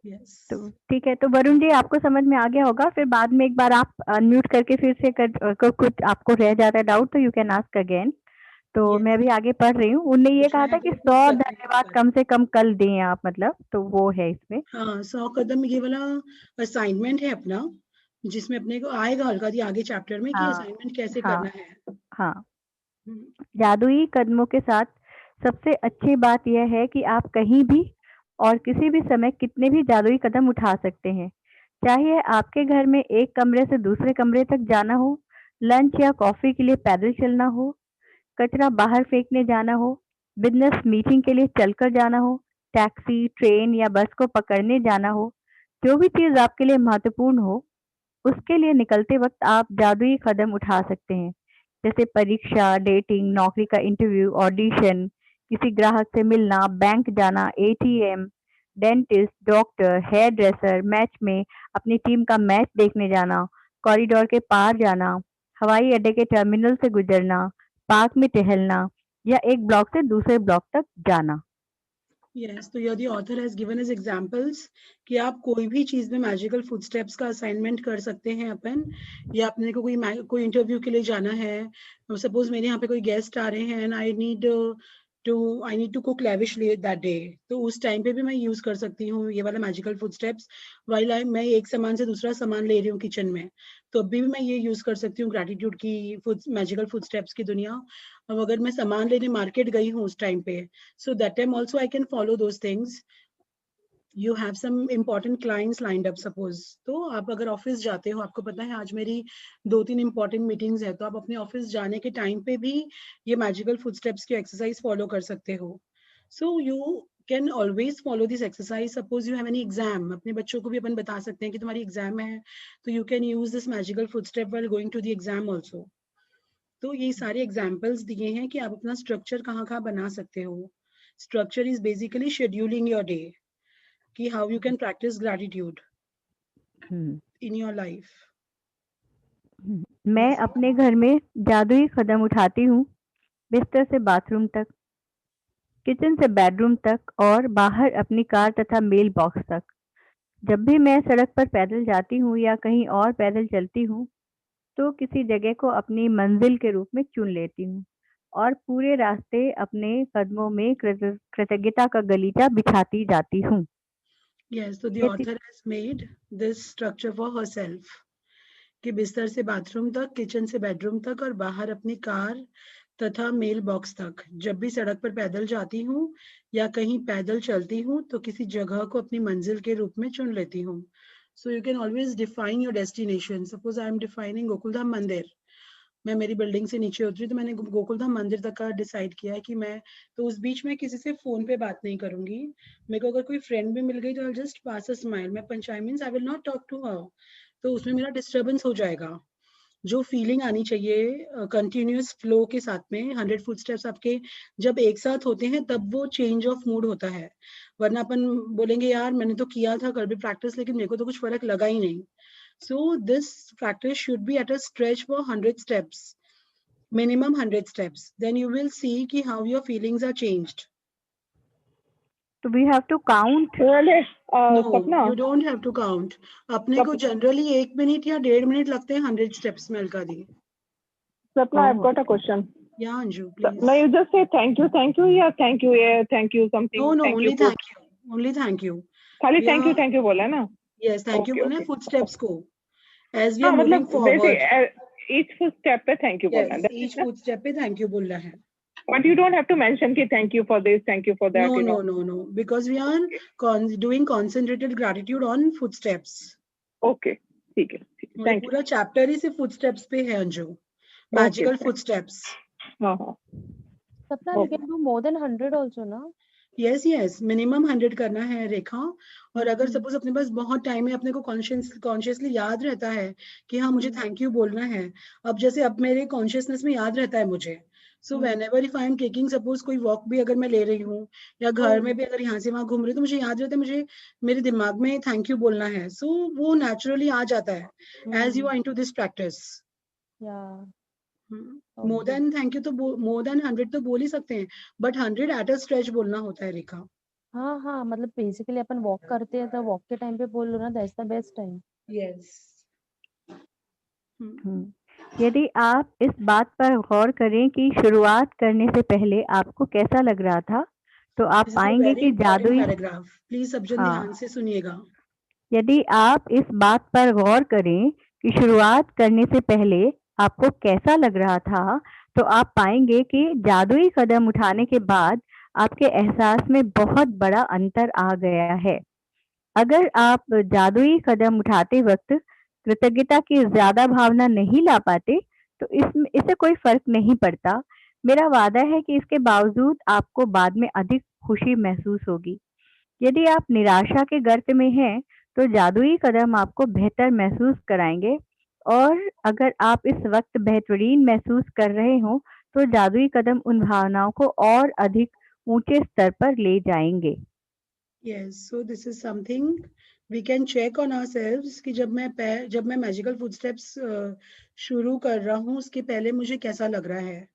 यस, तो ठीक है, तो वरुण जी आपको समझ में आ गया होगा, फिर बाद में एक बार आप अनम्यूट करके फिर से कुछ आपको रह जाता है डाउट तो यू कैन आस्क अगेन। तो Yes. मैं भी आगे पढ़ रही हूँ। उनने ये कुछ कहा नया था कि तो 100 कुछ करते धन्यवाद हैं। कम से कम कल दें आप, मतलब तो वो है इसमें। हाँ, 100 कदम ये वाला असाइनमेंट है अपना, जिसमें अपने को आएगा हल्का दी आगे चैप्टर में कि हाँ असाइनमेंट कैसे हाँ करना है। हाँ। हम्म, जादुई कदमों के साथ सबसे अच्छी बात यह है कि आप कहीं भी और किसी भी समय कितने भी जादुई कदम उठा सकते हैं, चाहे आपके घर में एक कमरे से दूसरे कमरे तक जाना हो, लंच या कॉफी के लिए पैदल चलना हो, कचरा बाहर फेंकने जाना हो, बिजनेस मीटिंग के लिए चलकर जाना हो, टैक्सी, ट्रेन या बस को पकड़ने जाना हो, जो भी चीज़ आपके लिए महत्वपूर्ण हो, उसके लिए निकलते वक़्त आप जादुई कदम उठा सकते हैं। जैसे परीक्षा, डेटिंग, नौकरी का इंटरव्यू, ऑडिशन, किसी ग्राहक से मिलना, बैंक जाना, ATM, dentist, doctor, hairdresser, match में अपनी टीम का मैच देखने जाना, कॉरिडोर के पार जाना, हवाई अड्डे के टर्मिनल से गुजरना, पार्क में टहलना या एक ब्लॉक से दूसरे ब्लॉक तक जाना। यस, तो यदि author has given as examples कि आप कोई भी चीज में मैजिकल फुटस्टेप्स का असाइनमेंट कर सकते हैं अपन, या अपने को कोई इंटरव्यू के लिए जाना है, सपोज मेरे यहाँ पे कोई गेस्ट आ रहे हैं and I need to cook lavishly that day, तो उस टाइम पे भी मैं यूज कर सकती हूँ ये वाला मैजिकल फुटस्टेप्स। वाइल मैं एक सामान से दूसरा सामान ले रही हूँ किचन में, तो अभी भी मैं ये यूज कर सकती हूँ ग्रेटिट्यूड की मैजिकल फुटस्टेप्स की दुनिया। अब अगर मैं सामान लेने मार्केट गई हूँ उस टाइम पे, so that time also I can follow those things. You have some important clients lined up suppose, तो आप अगर ऑफिस जाते हो, आपको पता है आज मेरी 2-3 important meetings है, तो आप अपने ऑफिस जाने के टाइम पे भी ये मैजिकल फुटस्टेप्स की एक्सरसाइज फॉलो कर सकते हो। So you can always follow this exercise. Suppose you have any exam, अपने बच्चों को भी अपन बता सकते हैं कि तुम्हारी एग्जाम है, तो you can use this magical footstep while going to the exam also. तो ये सारे एग्जाम्पल्स दिए हैं कि आप अपना स्ट्रक्चर कहाँ कहाँ बना सकते हो। Structure is basically scheduling your day, कि how you can practise gratitude in your life. मैं अपने घर में जादुई कदम उठाती हूँ, बिस्तर से बाथरूम तक, किचन से बेडरूम तक और बाहर अपनी कार तथा मेल बॉक्स तक। जब भी मैं सड़क पर पैदल जाती हूँ या कहीं और पैदल चलती हूँ, तो किसी जगह को अपनी मंजिल के रूप में चुन लेती हूँ और पूरे रास्ते अपने कदमों में कृतज्ञता का गलीचा बिछाती जाती हूँ। Yes, so the ये author has made this structure for herself, कि बिस्तर से बाथरूम तक, किचन से बेडरूम तक और बाहर अपनी कार तथा मेल बॉक्स तक। जब भी सड़क पर पैदल जाती हूँ या कहीं पैदल चलती हूँ, तो किसी जगह को अपनी मंजिल के रूप में चुन लेती हूँ। So you can always define your destination. Suppose I am defining Gokuldham मंदिर, मैं मेरी बिल्डिंग से नीचे उतरी तो मैंने गोकुलधाम मंदिर तक का डिसाइड किया है कि मैं, तो उस बीच में किसी से फोन पे बात नहीं करूंगी। मेरे को अगर कोई फ्रेंड भी मिल गई तो I just pass a smile, मैं पंचाई means I will not talk to her, तो उसमें मेरा डिस्टर्बेंस हो जाएगा। जो फीलिंग आनी चाहिए कंटिन्यूअस फ्लो के साथ में, 100 फुटस्टेप्स आपके जब एक साथ होते हैं तब वो चेंज ऑफ मूड होता है। वरना अपन बोलेंगे यार मैंने तो किया था कल भी प्रैक्टिस, लेकिन मेरे को तो कुछ फर्क लगा ही नहीं। So this practice should be at a stretch for 100 steps, minimum 100 steps. Then you will see ki how your feelings are changed. तो we have to count. No, Sapna you don't have to count. अपने को generally 1 minute या 1.5 minute लगते हैं 100 steps में, अलका दी। Sapna, I've Oh. got a question. Yeah, Anju, please. Now you just say thank you, yeah, thank you, yeah, thank you, something. No, thank only you, thank you. Only thank you. खाली We thank you, are- thank you बोला है ना? Yes, thank you Okay, बोलना है okay. footsteps को. As we हाँ are moving मतलब वैसे forward. each step पे thank you बोलना है. Yes, That's each it ना? footstep पे thank you बोलना है. But you don't have to mention कि thank you for this, thank you for that. No, you no, know. no. Because we are doing concentrated gratitude on footsteps. Okay, ठीक है. Thank you. पूरा chapter ही सिर्फ footsteps पे है Anju, magical Okay. Footsteps. हाँ हाँ. Sapna, you Okay. can do more than 100 also, na? Yes, minimum 100 करना है रेखा। और अगर सपोज अपने पास बहुत टाइम है, अपने को कॉन्शियसली याद रहता है कि हाँ मुझे थैंक यू बोलना है। अब जैसे अब मेरे कॉन्शियसनेस में याद रहता है मुझे, so whenever if I am taking suppose कोई वॉक भी अगर मैं ले रही हूँ या घर में भी अगर यहाँ से वहां घूम रही हूँ, तो मुझे याद रहता है मुझे मेरे दिमाग में थैंक यू बोलना है। सो वो नेचुरली आ जाता है as you are into this practice. Yeah. More than thank you तो मोर देन 100 तो बोल ही सकते हैं, बट 100 एट अ स्ट्रेच बोलना होता है रेखा। हाँ हाँ, मतलब बेसिकली अपन वॉक करते हैं तो वॉक के टाइम पे बोल लो ना, that's the best time. Yes. यदि आप इस बात पर गौर करें कि शुरुआत करने से पहले आपको कैसा लग रहा था, तो आप पाएंगे कि जादुई पैराग्राफ, प्लीज सब जन हाँ। ध्यान से सुनिएगा। यदि आप इस बात पर गौर करें कि शुरुआत करने से पहले आपको कैसा लग रहा था, तो आप पाएंगे कि जादुई कदम उठाने के बाद आपके एहसास में बहुत बड़ा अंतर आ गया है। अगर आप जादुई कदम उठाते वक्त कृतज्ञता की ज्यादा भावना नहीं ला पाते, तो इससे कोई फर्क नहीं पड़ता। मेरा वादा है कि इसके बावजूद आपको बाद में अधिक खुशी महसूस होगी। यदि आप निराशा के गर्त में हैं, तो जादुई कदम आपको बेहतर महसूस कराएंगे। और अगर आप इस वक्त बेहतरीन महसूस कर रहे हो, तो जादुई कदम उन भावनाओं को और अधिक ऊंचे स्तर पर ले जाएंगे। Yes, so this is something we can check on ourselves कि जब मैं मैजिकल फुटस्टेप्स शुरू कर रहा हूँ उसके पहले मुझे कैसा लग रहा है,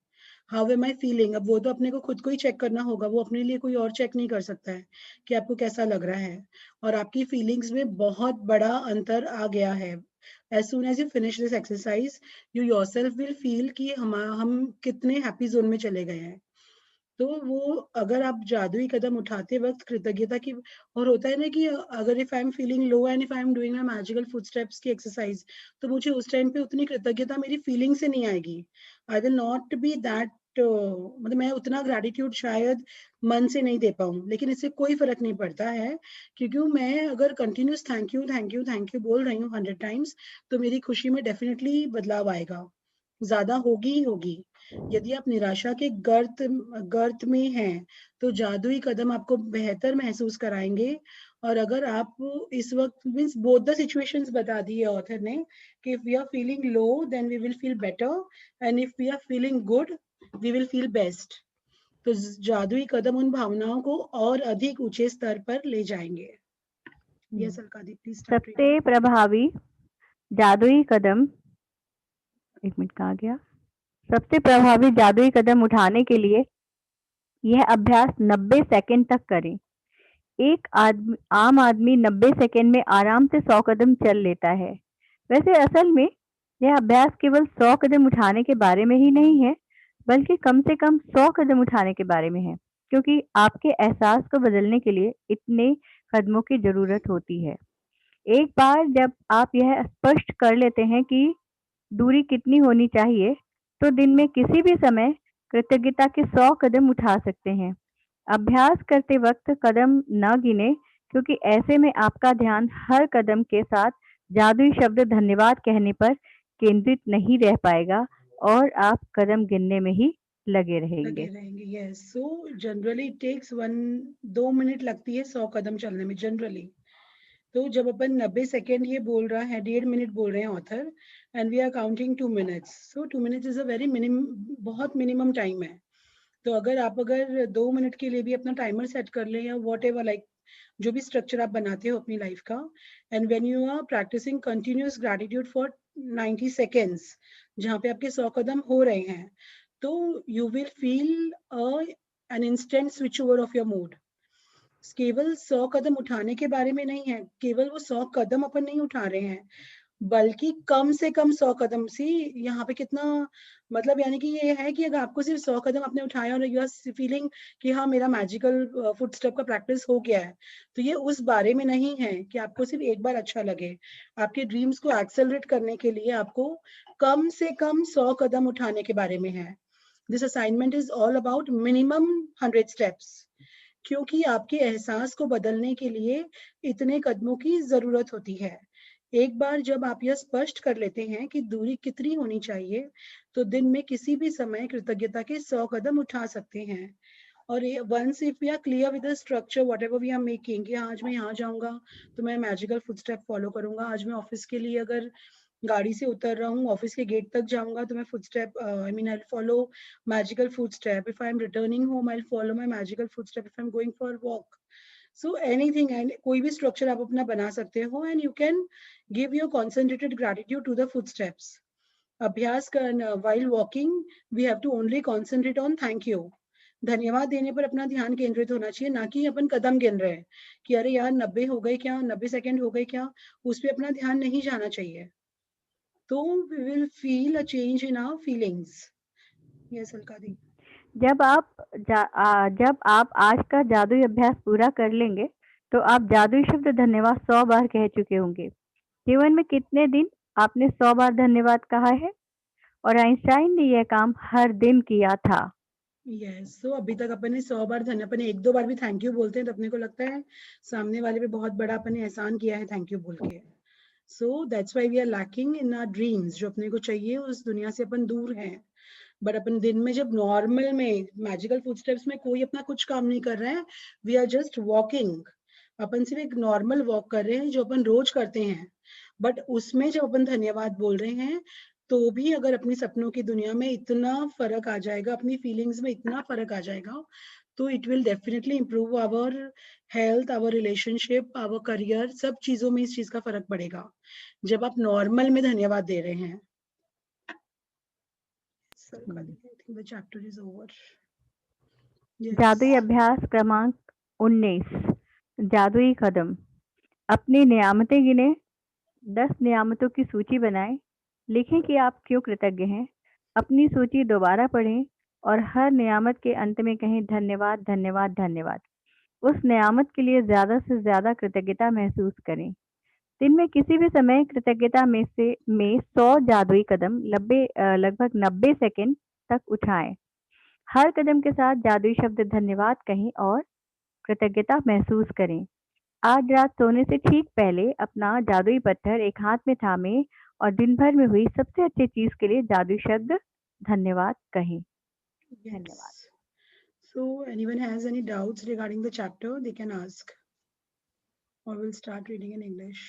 हाउ एम आई फीलिंग। अब वो तो अपने को खुद को ही चेक करना होगा, वो अपने लिए कोई और चेक नहीं कर सकता है कि आपको कैसा लग रहा है। और आपकी फीलिंग्स में बहुत बड़ा अंतर आ गया है। As soon as you finish this exercise, you yourself will feel कि हम कितने हैप्पी जोन में चले गए हैं। तो वो अगर आप जादुई कदम उठाते वक्त कृतज्ञता की, और होता है ना कि अगर if I am feeling low and if I am doing my magical footsteps की एक्सरसाइज, तो मुझे उस टाइम पे उतनी कृतज्ञता मेरी फीलिंग से नहीं आएगी। आई विल नॉट बी दैट, मतलब मैं उतना ग्रेटिट्यूड शायद मन से नहीं दे पाऊँ, लेकिन इससे कोई फर्क नहीं पड़ता है, क्योंकि मैं अगर continuous thank you thank you thank you बोल रही हूँ 100 टाइम्स, तो मेरी खुशी में डेफिनेटली बदलाव आएगा, ज्यादा होगी ही होगी। यदि आप निराशा के गर्त में हैं, तो जादुई कदम आपको बेहतर महसूस कराएंगे। और अगर आप इस वक्त मीन्स बोथ द सिचुएशंस बता दी है ऑथर ने कि if we are feeling low then we will feel better, and if we are feeling good we will feel best. तो जादुई कदम उन भावनाओं को और अधिक ऊंचे स्तर पर ले जाएंगे। यस अलकादी, प्लीज स्टार्ट। सबसे प्रभावी जादुई कदम, एक मिनट कहाँ गया, सबसे प्रभावी जादुई कदम उठाने के लिए यह अभ्यास 90 सेकंड तक करें। एक आम आदमी 90 सेकंड में आराम से 100 कदम चल लेता है। वैसे असल में यह अभ्यास केवल 100 कदम उठाने के बारे में ही नहीं है, बल्कि कम से कम 100 कदम उठाने के बारे में है, क्योंकि आपके एहसास को बदलने के लिए इतने कदमों की जरूरत होती है। एक बार जब आप यह स्पष्ट कर लेते हैं कि दूरी कितनी होनी चाहिए, तो दिन में किसी भी समय कृतज्ञता के 100 कदम उठा सकते हैं। अभ्यास करते वक्त कदम न गिने, क्योंकि ऐसे में आपका ध्यान हर कदम के साथ जादुई शब्द धन्यवाद कहने पर केंद्रित नहीं रह पाएगा और आप कदम गिनने में ही लगे रहेंगे। Yes, so generally takes 2 minute लगती है 100 कदम चलने में जनरली। तो जब अपन 90 सेकेंड ये बोल रहा है, 1.5 मिनट बोल रहे हैं author, and we are counting 2 minutes, so 2 minutes is a very बहुत मिनिमम टाइम है। तो अगर 2 मिनट के लिए भी अपना टाइमर सेट कर लें या वॉट एवर, लाइक जो भी स्ट्रक्चर आप बनाते हो अपनी लाइफ का, and when you are practicing continuous gratitude for 90 seconds, जहाँ पे आपके 100 कदम हो रहे हैं, तो you will feel an instant switch over of your mood. केवल 100 कदम उठाने के बारे में नहीं है, केवल वो 100 कदम अपन नहीं उठा रहे हैं, बल्कि कम से कम 100 कदम से यहाँ पे कितना, मतलब यानी कि ये है कि अगर आपको सिर्फ 100 कदम आपने उठाया और यू आर फीलिंग कि हाँ मेरा मैजिकल फुटस्टेप का प्रैक्टिस हो गया है, तो ये उस बारे में नहीं है कि आपको सिर्फ एक बार अच्छा लगे। आपके ड्रीम्स को एक्सेलरेट करने के लिए आपको कम से कम 100 कदम उठाने के बारे में है। This assignment is all about minimum 100 steps, क्योंकि आपके एहसास को बदलने के लिए इतने कदमों की जरूरत होती है। एक बार जब आप यह स्पष्ट कर लेते हैं कि दूरी कितनी होनी चाहिए, तो दिन में किसी भी समय कृतज्ञता के 100 कदम उठा सकते हैं। और once if we are clear with the structure whatever we are making, कि आज मैं यहाँ जाऊंगा तो मैं मैजिकल फुटस्टेप फॉलो करूंगा, आज मैं ऑफिस के लिए अगर गाड़ी से उतर रहा हूँ, ऑफिस के गेट तक जाऊंगा तो मैं footstep I mean I follow magical footstep, if I am returning home I follow my magical footstep, if I am going for walk. So anything, and कोई भी स्ट्रक्चर आप अपना बना सकते हो, and you can give your concentrated gratitude to the footsteps. अभ्यास करना while walking, we have to only concentrate on thank you. धन्यवाद देने पर अपना ध्यान केंद्रित होना चाहिए, ना कि अपन कदम गिन रहे हैं कि अरे यार 90 हो गए क्या, 90 सेकेंड हो गए क्या, उस पर अपना ध्यान नहीं जाना चाहिए। तो we will feel a change in our feelings. Yes, अलकादी। जब आप आज का जादुई अभ्यास पूरा कर लेंगे, तो आप जादुई शब्द धन्यवाद 100 बार कह चुके होंगे। जीवन में कितने दिन आपने 100 बार धन्यवाद कहा है? और आइंस्टाइन ने यह काम हर दिन किया था। यस, सो अभी तक अपन ने 100 बार अपन ने 1-2 बार भी थैंक यू बोलते हैं तो अपने को लगता है सामने वाले पे बहुत बड़ा अपन ने एहसान किया है थैंक यू बोल के। So that's why we are lacking in our dreams, जो अपने को चाहिए उस दुनिया से अपन दूर हैं। बट अपन दिन में जब नॉर्मल में मैजिकल फुटस्टेप्स में कोई अपना कुछ काम नहीं कर रहे हैं, वी आर जस्ट वॉकिंग, अपन सिर्फ एक नॉर्मल वॉक कर रहे हैं जो अपन रोज करते हैं, बट उसमें जब अपन धन्यवाद बोल रहे हैं तो भी अगर अपनी सपनों की दुनिया में इतना फर्क आ जाएगा, अपनी फीलिंग्स में इतना फर्क आ जाएगा, तो it will definitely improve our health, our relationship, our career, सब चीजों में इस चीज का फर्क पड़ेगा जब आप नॉर्मल में धन्यवाद दे रहे हैं। So, I think the chapter is over. Yes. जादुई अभ्यास क्रमांक 19, जादुई कदम। अपनी नियामतें गिने, 10 नियामतों की सूची बनाएं, लिखें कि आप क्यों कृतज्ञ हैं। अपनी सूची दोबारा पढ़ें और हर नियामत के अंत में कहें धन्यवाद धन्यवाद धन्यवाद। उस नियामत के लिए ज़्यादा से ज़्यादा कृतज्ञता महसूस करें। दिन में किसी भी समय कृतज्ञता में 100 जादुई कदम लगभग 90 सेकंड तक उठाएं। हर कदम के साथ जादुई शब्द धन्यवाद कहें और कृतज्ञता महसूस करें। आज रात सोने से ठीक पहले अपना जादुई पत्थर एक हाथ में थामें और दिन भर में हुई सबसे अच्छी चीज के लिए जादुई शब्द धन्यवाद कहें। धन्यवाद। Yes. So, anyone has any doubts regarding the chapter, they can ask. Or we'll start reading in English.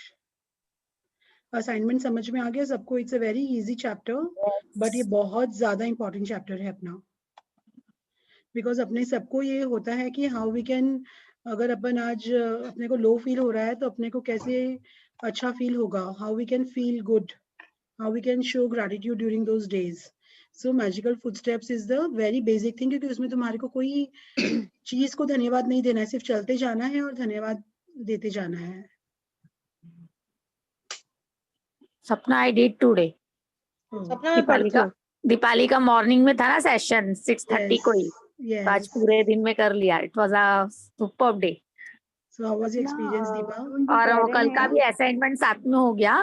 Assignment समझ में आ गया सबको? It's a very easy chapter, but ये बहुत ज़्यादा important chapter है अपना. Because अपने सबको ये होता है कि how we can, अगर अपन आज अपने को low feel हो रहा है तो अपने को कैसे अच्छा feel होगा, how we can feel good, how we can show gratitude during those days. So magical footsteps is the very basic thing, क्योंकि उसमें तुम्हारे को कोई चीज को धन्यवाद नहीं देना है, सिर्फ चलते जाना है और धन्यवाद देते जाना है। सपना आई डिड टुडे। सपना दीपाली का मॉर्निंग में था ना सेशन 6:30 को ही, तो आज पूरे दिन में कर लिया। It was a superb day. So how was your experience, Deepa? और वो कल का भी असाइनमेंट साथ में हो गया,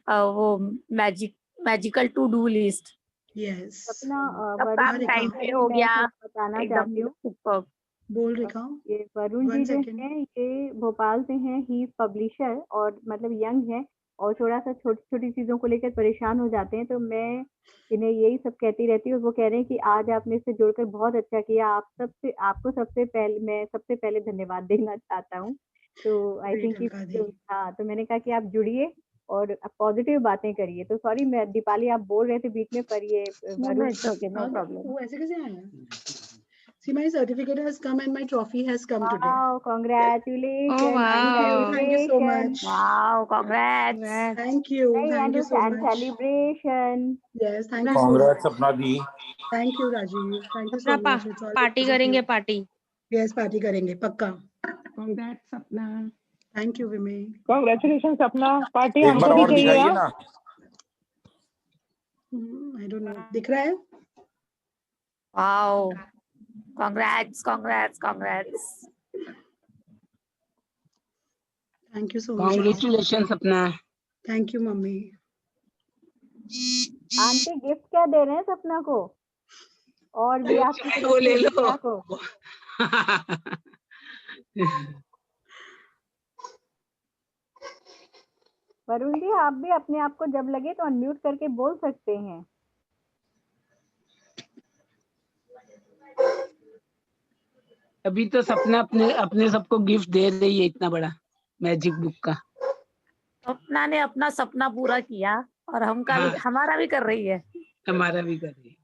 वो magical to do list. Yes. सब काम टाइम पे हो गया, बताना एकदम चाहती हूँ। सुपर्ब। बोल रेखा। ये वरुण जी जो हैं ये भोपाल से हैं, ही पब्लिशर और मतलब यंग है और थोड़ा सा छोटी छोटी चीजों को लेकर परेशान हो जाते हैं, तो मैं इन्हें यही सब कहती रहती हूँ। वो कह रहे हैं कि आज आपने इससे जुड़कर बहुत अच्छा किया, आपको सबसे पहले धन्यवाद देना चाहता हूँ। तो आई थिंक हाँ, तो मैंने कहा कि आप जुड़िए और पॉजिटिव बातें करिए। तो सॉरी मैं दीपाली आप बोल रहे थे बीच में, पर ये नो प्रॉब्लम। वो ऐसे कैसे आया? See, my certificate has come and my trophy has come today. Wow, congratulations. Oh, wow. Thank you so much. Wow, congrats. Thank you so and much. celebration. Yes, thank you so Congrats, much. Sapna di. Thank you, Rajiv. Thank you so much. It's all party because of करेंगे you. Party. Yes, party करेंगे पक्का। Congrats, Sapna. Thank you, Vimay. Congratulations, Sapna. Party एक हमको बार भी और चाहिए दिखाइए हाँ? ना। I don't know. दिख रहा है? Wow. Congrats. Thank you so much. Congratulations, Sapna. Thank you, mummy. Aunty gift क्या दे रहे हैं सपना को और भी आपकी वो ले लो। सपना को? वरुण जी आप भी अपने आप को जब लगे तो अनम्यूट करके बोल सकते हैं। अभी तो सपना अपने सबको गिफ्ट दे रही है इतना बड़ा मैजिक बुक का। सपना ने अपना सपना पूरा किया और हमारा भी कर रही है। हमारा भी कर रही है।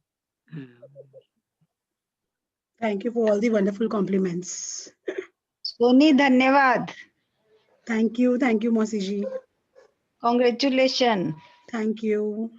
Thank you for all the wonderful compliments. Soni धन्यवाद। Thank you, मौसी जी। Congratulations. Thank you.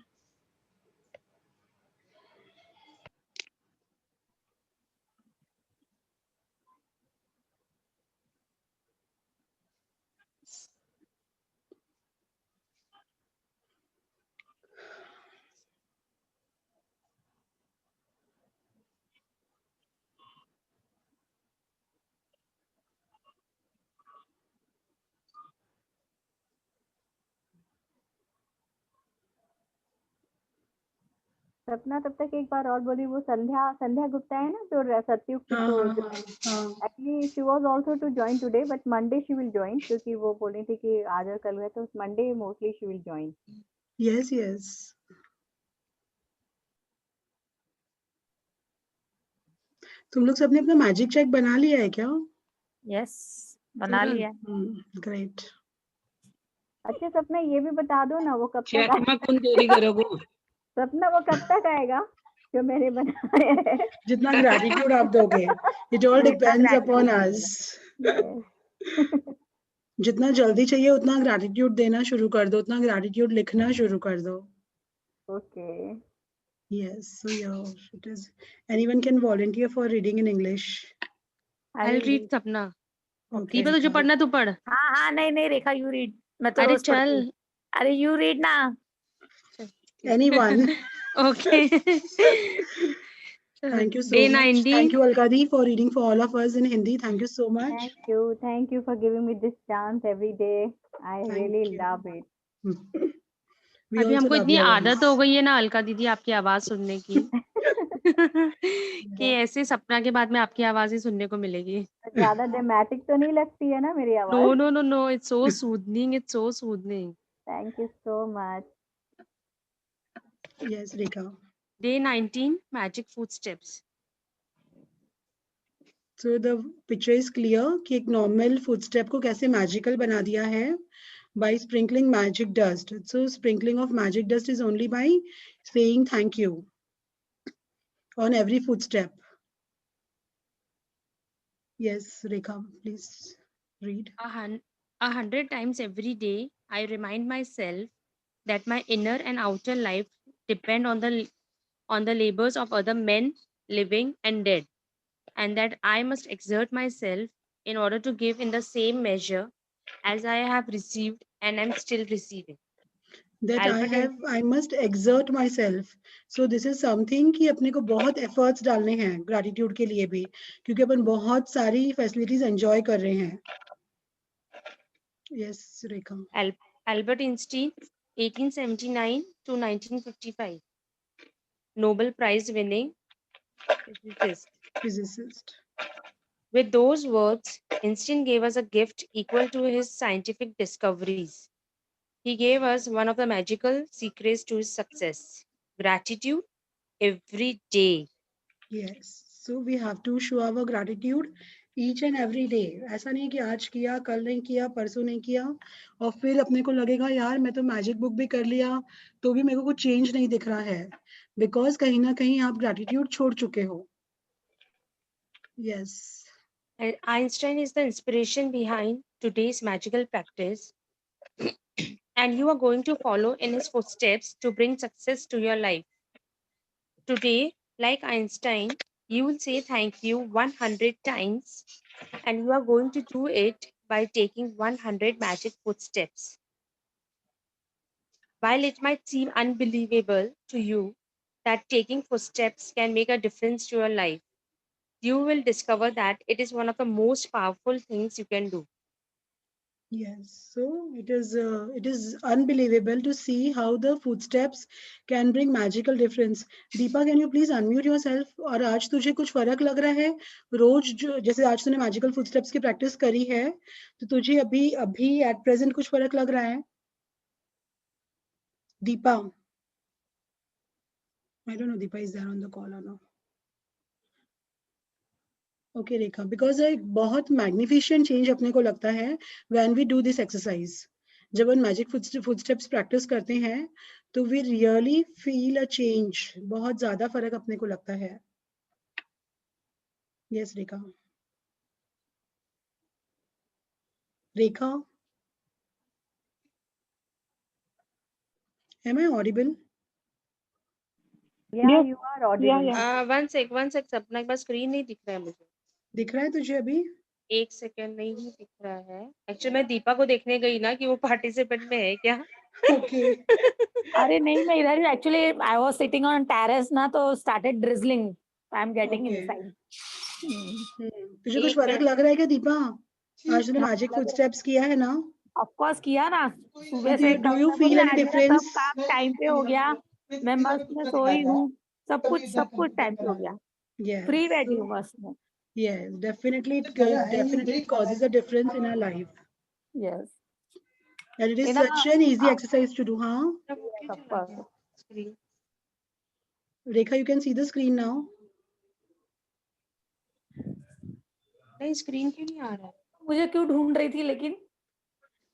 सपना तब तक एक बार और बोली, वो संध्या गुप्ता है ना जो सत्युग actually she was also to join today but Monday she will join, क्योंकि वो बोल रही थी कि आज और कल है तो Monday mostly she will join. Yes. तुम लोग सबने अपना मैजिक चेक बना लिया है क्या? यस, बना लिया। ग्रेट। अच्छा सपना ये भी बता दो ना वो कब तक चेक में कौन चोरी करोगे? सपना वो कब तक आएगा जो मैंने बनाया है? जितना ग्रैटिट्यूड आप दोगे, it all depends upon us. जितना जल्दी चाहिए उतना ग्रैटिट्यूड देना शुरू कर दो, उतना ग्रैटिट्यूड लिखना शुरू कर दो। Okay Yes, so yeah, it is. Anyone can volunteer for reading in English. I'll read सपना। Okay. दीपा तुझे पढ़ना तू पढ़। हाँ नहीं नहीं रेखा यू रीड, मैं तो अरे रोज पढ़ती हूँ। चल। अरे यू रीड ना। Anyone. Okay. Thank you so Day much. 19. Thank you, Alkadi, for reading for all of us in Hindi. Thank you so much. Thank you for giving me this chance every day, I Thank really you. Love it. We अभी also हमको love इतनी your आदत हो voice. गई है ना अलका दीदी आपकी आवाज सुनने की कि ऐसे सपना के बाद में आपकी आवाज ही सुनने को मिलेगी। ज्यादा ड्रामेटिक तो नहीं लगती है ना मेरी नो आवाज? No no no, it's so soothing, it's so soothing. Thank you so much. Yes, Rekha. Day 19, magic footsteps. So the picture is clear कि एक normal footstep को कैसे magical बना दिया है by sprinkling magic dust. So sprinkling of magic dust is only by saying thank you on every footstep. Yes, Rekha, please read. 100 times every day, I remind myself that my inner and outer life depend on the labors of other men, living and dead, and that I must exert myself in order to give in the same measure as I have received and am still receiving. That Albert I must exert myself. So this is something कि अपने को बहुत efforts डालने हैं gratitude के लिए भी, क्योंकि अपन बहुत सारी facilities enjoy कर रहे हैं. Yes, Rekha. Albert Einstein, 1879 to 1955, Nobel Prize winning Physicist. With those words, Einstein gave us a gift equal to his scientific discoveries. He gave us one of the magical secrets to his success: gratitude every day. Yes. So we have to show our gratitude each and every day. ऐसा नहीं कि आज किया, कल नहीं किया, परसों नहीं किया और फिर अपने को लगेगा यार मैं तो मैजिक बुक भी कर लिया तो भी मेरे को कुछ चेंज नहीं दिख रहा है, बिकॉज कहीं ना कहीं आप ग्रैटिट्यूड छोड़ चुके हो. Yes. Einstein is the inspiration behind today's magical practice, and you are going to follow in his footsteps to bring success to your life. Today, like Einstein, you will say thank you 100 times, and you are going to do it by taking 100 magic footsteps. While it might seem unbelievable to you that taking footsteps can make a difference to your life, you will discover that it is one of the most powerful things you can do. Yes, so it is unbelievable to see how the footsteps can bring magical difference. Deepa, can you please unmute yourself? और आज तुझे कुछ फर्क लग रहा है रोज जो जैसे आज तूने मैजिकल फुटस्टेप्स की प्रैक्टिस करी है तो तुझे अभी अभी एट प्रेजेंट कुछ फर्क लग रहा है? Deepa, I don't know Deepa is there on the call or no. Okay, Rekha, because एक बहुत magnificent change अपने को लगता है when we do this exercise. जब हम मैजिक फुटस्टेप्स प्रैक्टिस करते हैं तो we really feel a change. बहुत ज्यादा फर्क अपने को लगता है. Yes, Rekha. Rekha, am I audible? Yeah, you are audible. One sec, सपना एक बार स्क्रीन नहीं दिख रहा है मुझे. दिख रहा है तुझे अभी? एक सेकंड नहीं दिख रहा है. एक्चुअली मैं दीपा को देखने गई ना कि वो पार्टिसिपेंट में है क्या. Okay. अरे नहीं मैं इधर actually I was sitting on terrace ना तो started drizzling, I am getting Okay. Inside. तुझे कुछ फर्क लग रहा है क्या दीपा? आज तूने मैजिक फुटस्टेप्स किया है ना? ऑफ कोर्स किया ना, सुबह से Do you feel any आज मेरा सब difference? काम टाइम पे हो गया, मैं मस्त में सोई हूँ, सब कुछ टाइम पे हो गया, Yes. फ्री बैठी हूँ मस्त में। Yes, definitely it causes a difference in our life. Yes And it is in such an easy exercise to do, huh? Of course. Rekha, you can see the screen now. नहीं screen क्यों नहीं आ रहा है. मुझे क्यों ढूंढ रही थी लेकिन?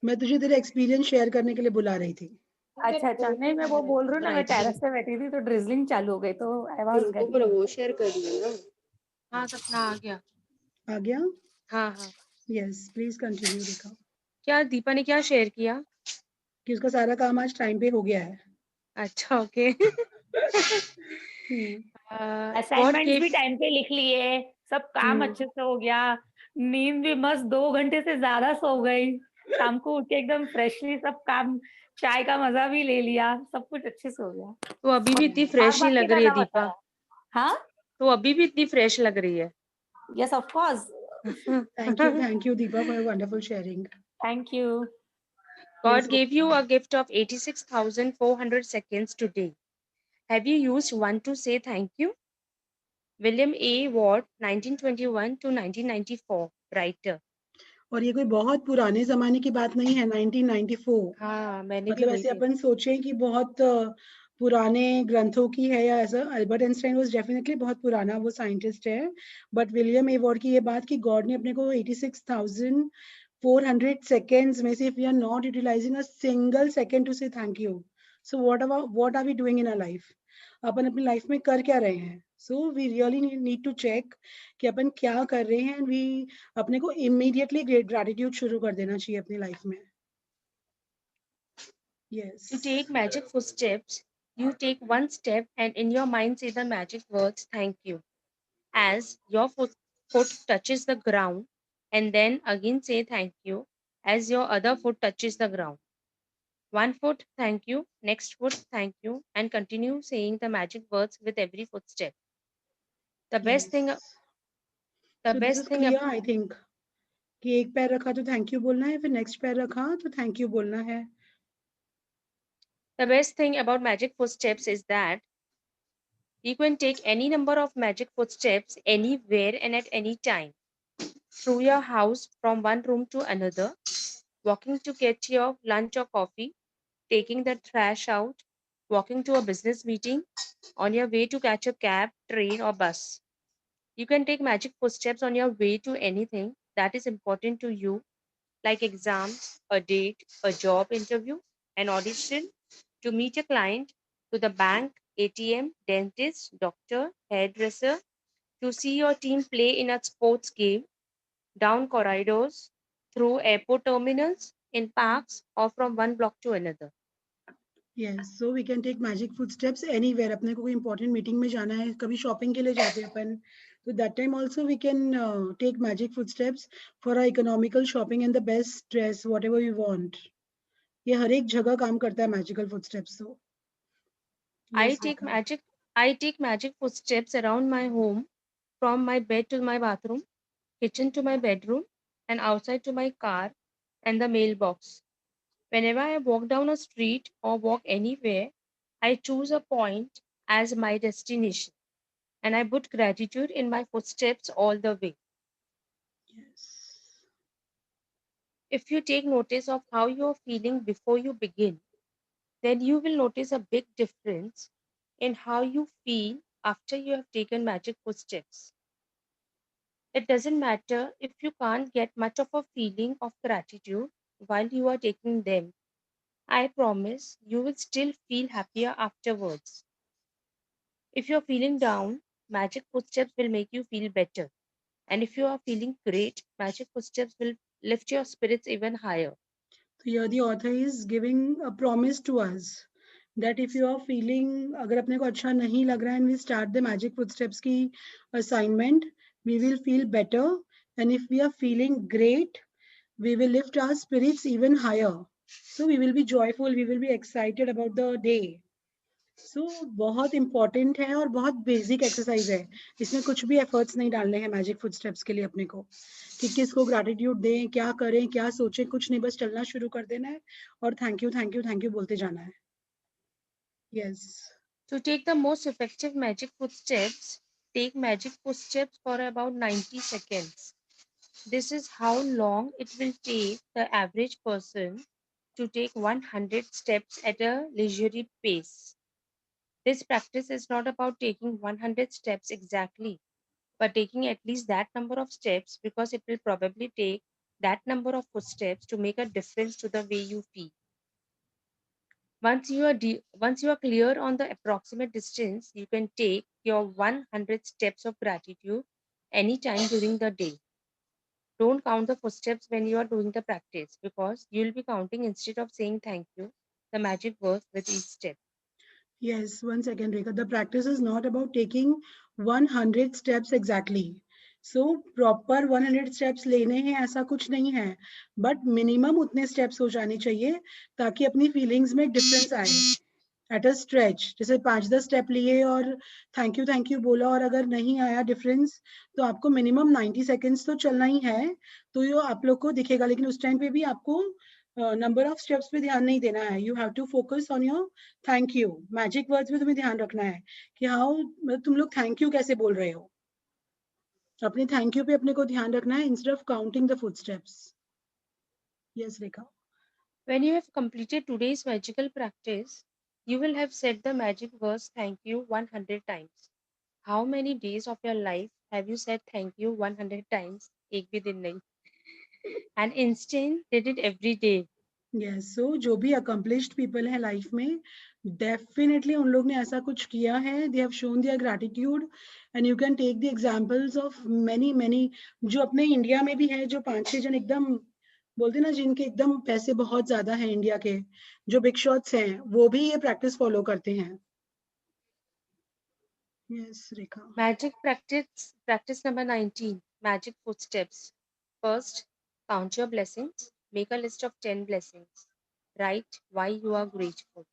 मैं तुझे तेरा एक्सपीरियंस शेयर करने के लिए बुला रही थी। अच्छा अच्छा, नहीं मैं वो बोल रही हूँ ना, मैं टेरेस पे बैठी थी तो ड्रिजलिंग चालू हो गई तो आई वाज गेटिंग। वो शेयर कर दिया ना। हाँ सपना आ गया। आ गया? हाँ हाँ। यस, प्लीज कंटिन्यू रेखा। क्या दीपा ने क्या शेयर किया? कि उसका सारा काम आज टाइम पे हो गया है। अच्छा ओके। असाइनमेंट्स What भी gave टाइम पे लिख लिए, सब काम अच्छे से हो गया, नींद भी मस्त 2 घंटे से ज्यादा सो गई, शाम को उठ के एकदम फ्रेशली सब काम, चाय का मजा भी ले लिया, सब कुछ अच्छे से हो गया। तो अभी भी इतनी भाग फ्रेश नहीं भाग के लग रही है करना पड़ता दीपा। है। हाँ, तो अभी भी इतनी फ्रेश लग रही है। Yes of course, Thank you, Deepa, for your wonderful sharing. Thank you. God Yes, gave you a gift of 86,400 seconds today. Have you used one to say thank you? William A. Ward, 1921 to 1994, writer. और ये कोई बहुत पुराने जमाने की बात नहीं है, 1994। हाँ मैंने भी मतलब वही ऐसे देखा। अपन सोचे कि बहुत पुराने ग्रंथों की है या ऐसा। अल्बर्ट आइंस्टाइन वाज डेफिनेटली बहुत पुराना वो साइंटिस्ट है, बट विलियम ए वॉर्ड की ये बात कि गॉड ने अपने को 86,400 सेकेंड्स में से, if we are not utilising a single second to say thank you, so what are we doing in our life? अपन अपनी लाइफ में कर क्या रहे हैं? So we really need to check कि अपन क्या कर रहे हैं, एंड वी अपने को इमीडिएटली ग्रेटिट्यूड शुरू कर देना चाहिए अपनी लाइफ में। Yes. To take magic footsteps, you take one step and in your mind say the magic words thank you. As your foot touches the ground, and then again say thank you as your other foot touches the ground. One foot, thank you, next foot, thank you, and continue saying the magic words with every footstep. The best thing, Yes. the So this best is thing, clear, I think, कि एक पैर रखा तो thank you बोलना है, फिर next पैर रखा तो थैंक यू बोलना है। the best thing about magic footsteps is that you can take any number of magic footsteps anywhere and at any time. Through your house from one room to another, walking to get your lunch or coffee, taking the trash out, walking to a business meeting, on your way to catch a cab, train, or bus. You can take magic footsteps on your way to anything that is important to you, like exams, a date, a job interview, an audition, to meet a client, to the bank, ATM, dentist, doctor, hairdresser, to see your team play in a sports game, down corridors, through airport terminals, in parks, or from one block to another. Yes, so we can take magic footsteps anywhere. अपने को कोई important meeting में जाना है, कभी shopping के लिए जाते हैं अपन, तो that time also we can take magic footsteps for our economical shopping and the best dress, whatever we want. ये हर एक जगह काम करता है magical footsteps तो। I Yes, take Rekha. magic I take magic footsteps around my home, from my bed to my bathroom, kitchen to my bedroom, and outside to my car and the mailbox. Whenever I walk down a street or walk anywhere, I choose a point as my destination and I put gratitude in my footsteps all the way. Yes. If you take notice of how you are feeling before you begin, then you will notice a big difference in how you feel after you have taken magic footsteps. It doesn't matter if you can't get much of a feeling of gratitude while you are taking them. I promise you will still feel happier afterwards. If you're feeling down, magic footsteps will make you feel better. And if you are feeling great, magic footsteps will lift your spirits even higher. So here the author is giving a promise to us that if you are feeling, अगर अपने को अच्छा नहीं लग रहा है, and we start the magic footsteps की assignment, we will feel better, and if we are feeling great, we will lift our spirits even higher. So we will be joyful, we will be excited about the day. So बहुत important है और बहुत basic exercise है, इसमें कुछ भी efforts नहीं डालने हैं magic footsteps के लिए अपने को, कि किसको gratitude दें, क्या करें, क्या सोचें, कुछ नहीं, बस चलना शुरू कर देना है और thank you बोलते जाना है. Yes. To take the most effective magic footsteps, take magic footsteps for about 90 seconds. This is how long it will take the average person to take 100 steps at a leisurely pace. This practice is not about taking 100 steps exactly, but taking at least that number of steps because it will probably take that number of footsteps to make a difference to the way you feel. Once you are clear on the approximate distance, you can take your 100 steps of gratitude anytime during the day. Don't count the footsteps when you are doing the practice, because you will be counting instead of saying thank you, the magic words with each step. Yes, 1 second, Rekha. The practice is not about taking 100 steps exactly. So proper 100 steps लेने हैं ऐसा कुछ नहीं है, but minimum उतने steps हो जाने चाहिए ताकि अपनी feelings में difference आए. At a stretch, जैसे 5-10 step लिए और thank you बोला और अगर नहीं आया difference, तो आपको minimum 90 seconds तो चलना ही है, तो ये आप लोग को दिखेगा, लेकिन उस टाइम पे भी आपको नंबर ऑफ स्टेप्स पे ध्यान नहीं देना है. You have to focus on your thank you. Magic words में तुम्हें ध्यान रखना है कि हाउ तुम लोग थैंक यू कैसे बोल रहे हो. अपने थैंक यू पे अपने को ध्यान रखना है instead of counting the footsteps. Yes Rekha. When you have completed today's magical practice, you will have said the magic words thank you 100 times. How many days of your life have you said thank you 100 times? एक भी दिन नहीं. And Einstein did it every day. Yes, so जो भी accomplished people है life में, definitely उन लोग ने ऐसा कुछ किया है. They have shown their gratitude, and you can take the examples of many जो अपने इंडिया में भी है, जो 5-6 जन एकदम बोलते ना जिनके एकदम पैसे बहुत ज्यादा है इंडिया के, जो बिग शॉट्स हैं, वो भी ये प्रैक्टिस फॉलो करते हैं. Yes, Rekha. Magic practice number 19, magic footsteps. First, count your blessings. Make a list of 10 blessings. Write why you are grateful.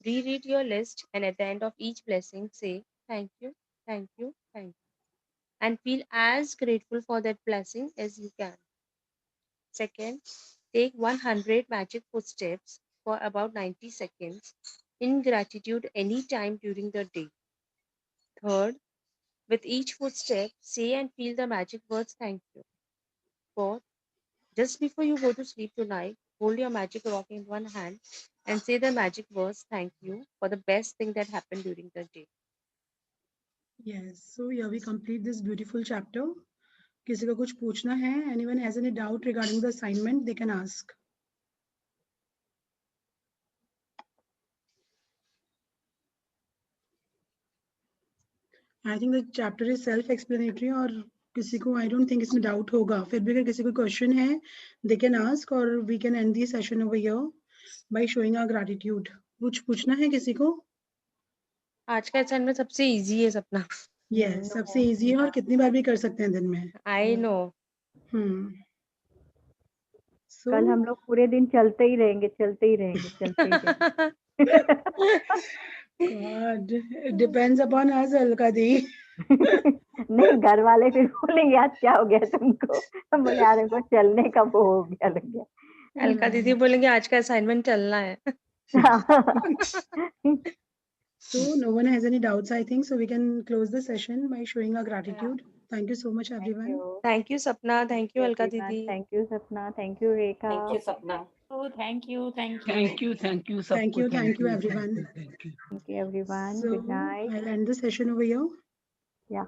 Reread your list, and at the end of each blessing, say thank you, thank you, thank you, and feel as grateful for that blessing as you can. Second, take 100 magic footsteps for about 90 seconds in gratitude anytime during the day. Third, with each footstep, say and feel the magic words thank you. Fourth, just before you go to sleep tonight, hold your magic rock in one hand and say the magic words thank you for the best thing that happened during the day. Yes, so here we complete this beautiful chapter. किसी को कुछ पूछना है? Anyone has any doubt regarding the assignment? They can ask. I think the chapter is self-explanatory और किसी को I don't think इसमें doubt होगा. फिर भी अगर किसी को question है, they can ask or we can end the session over here by showing our gratitude. कुछ पूछना है किसी को? आज का असाइनमेंट सबसे इजी है सपना. Yes, सबसे easy है और कितनी बार भी कर सकते हैं दिन में. I know. So कल हम लोग पूरे दिन चलते ही रहेंगे. God, it depends upon us, Alka दी. नहीं, घर वाले फिर बोलेंगे आज क्या हो गया तुमको. हम बोले यार हमको चलने का वो हो गया लग गया. अलका दीदी बोलेंगे आज का असाइनमेंट चलना है. So no one has any doubts, I think, so we can close the session by showing our gratitude. Thank you so much, everyone. Thank you Sapna. Thank you Alka everyone. दीदी. Thank you Sapna. Thank you Rekha. Thank you, Sapna. Oh, thank you. Thank you सबको. Thank you, everyone. Thank you. Thank you everyone. So Good night. I'll end the session over here. Yeah.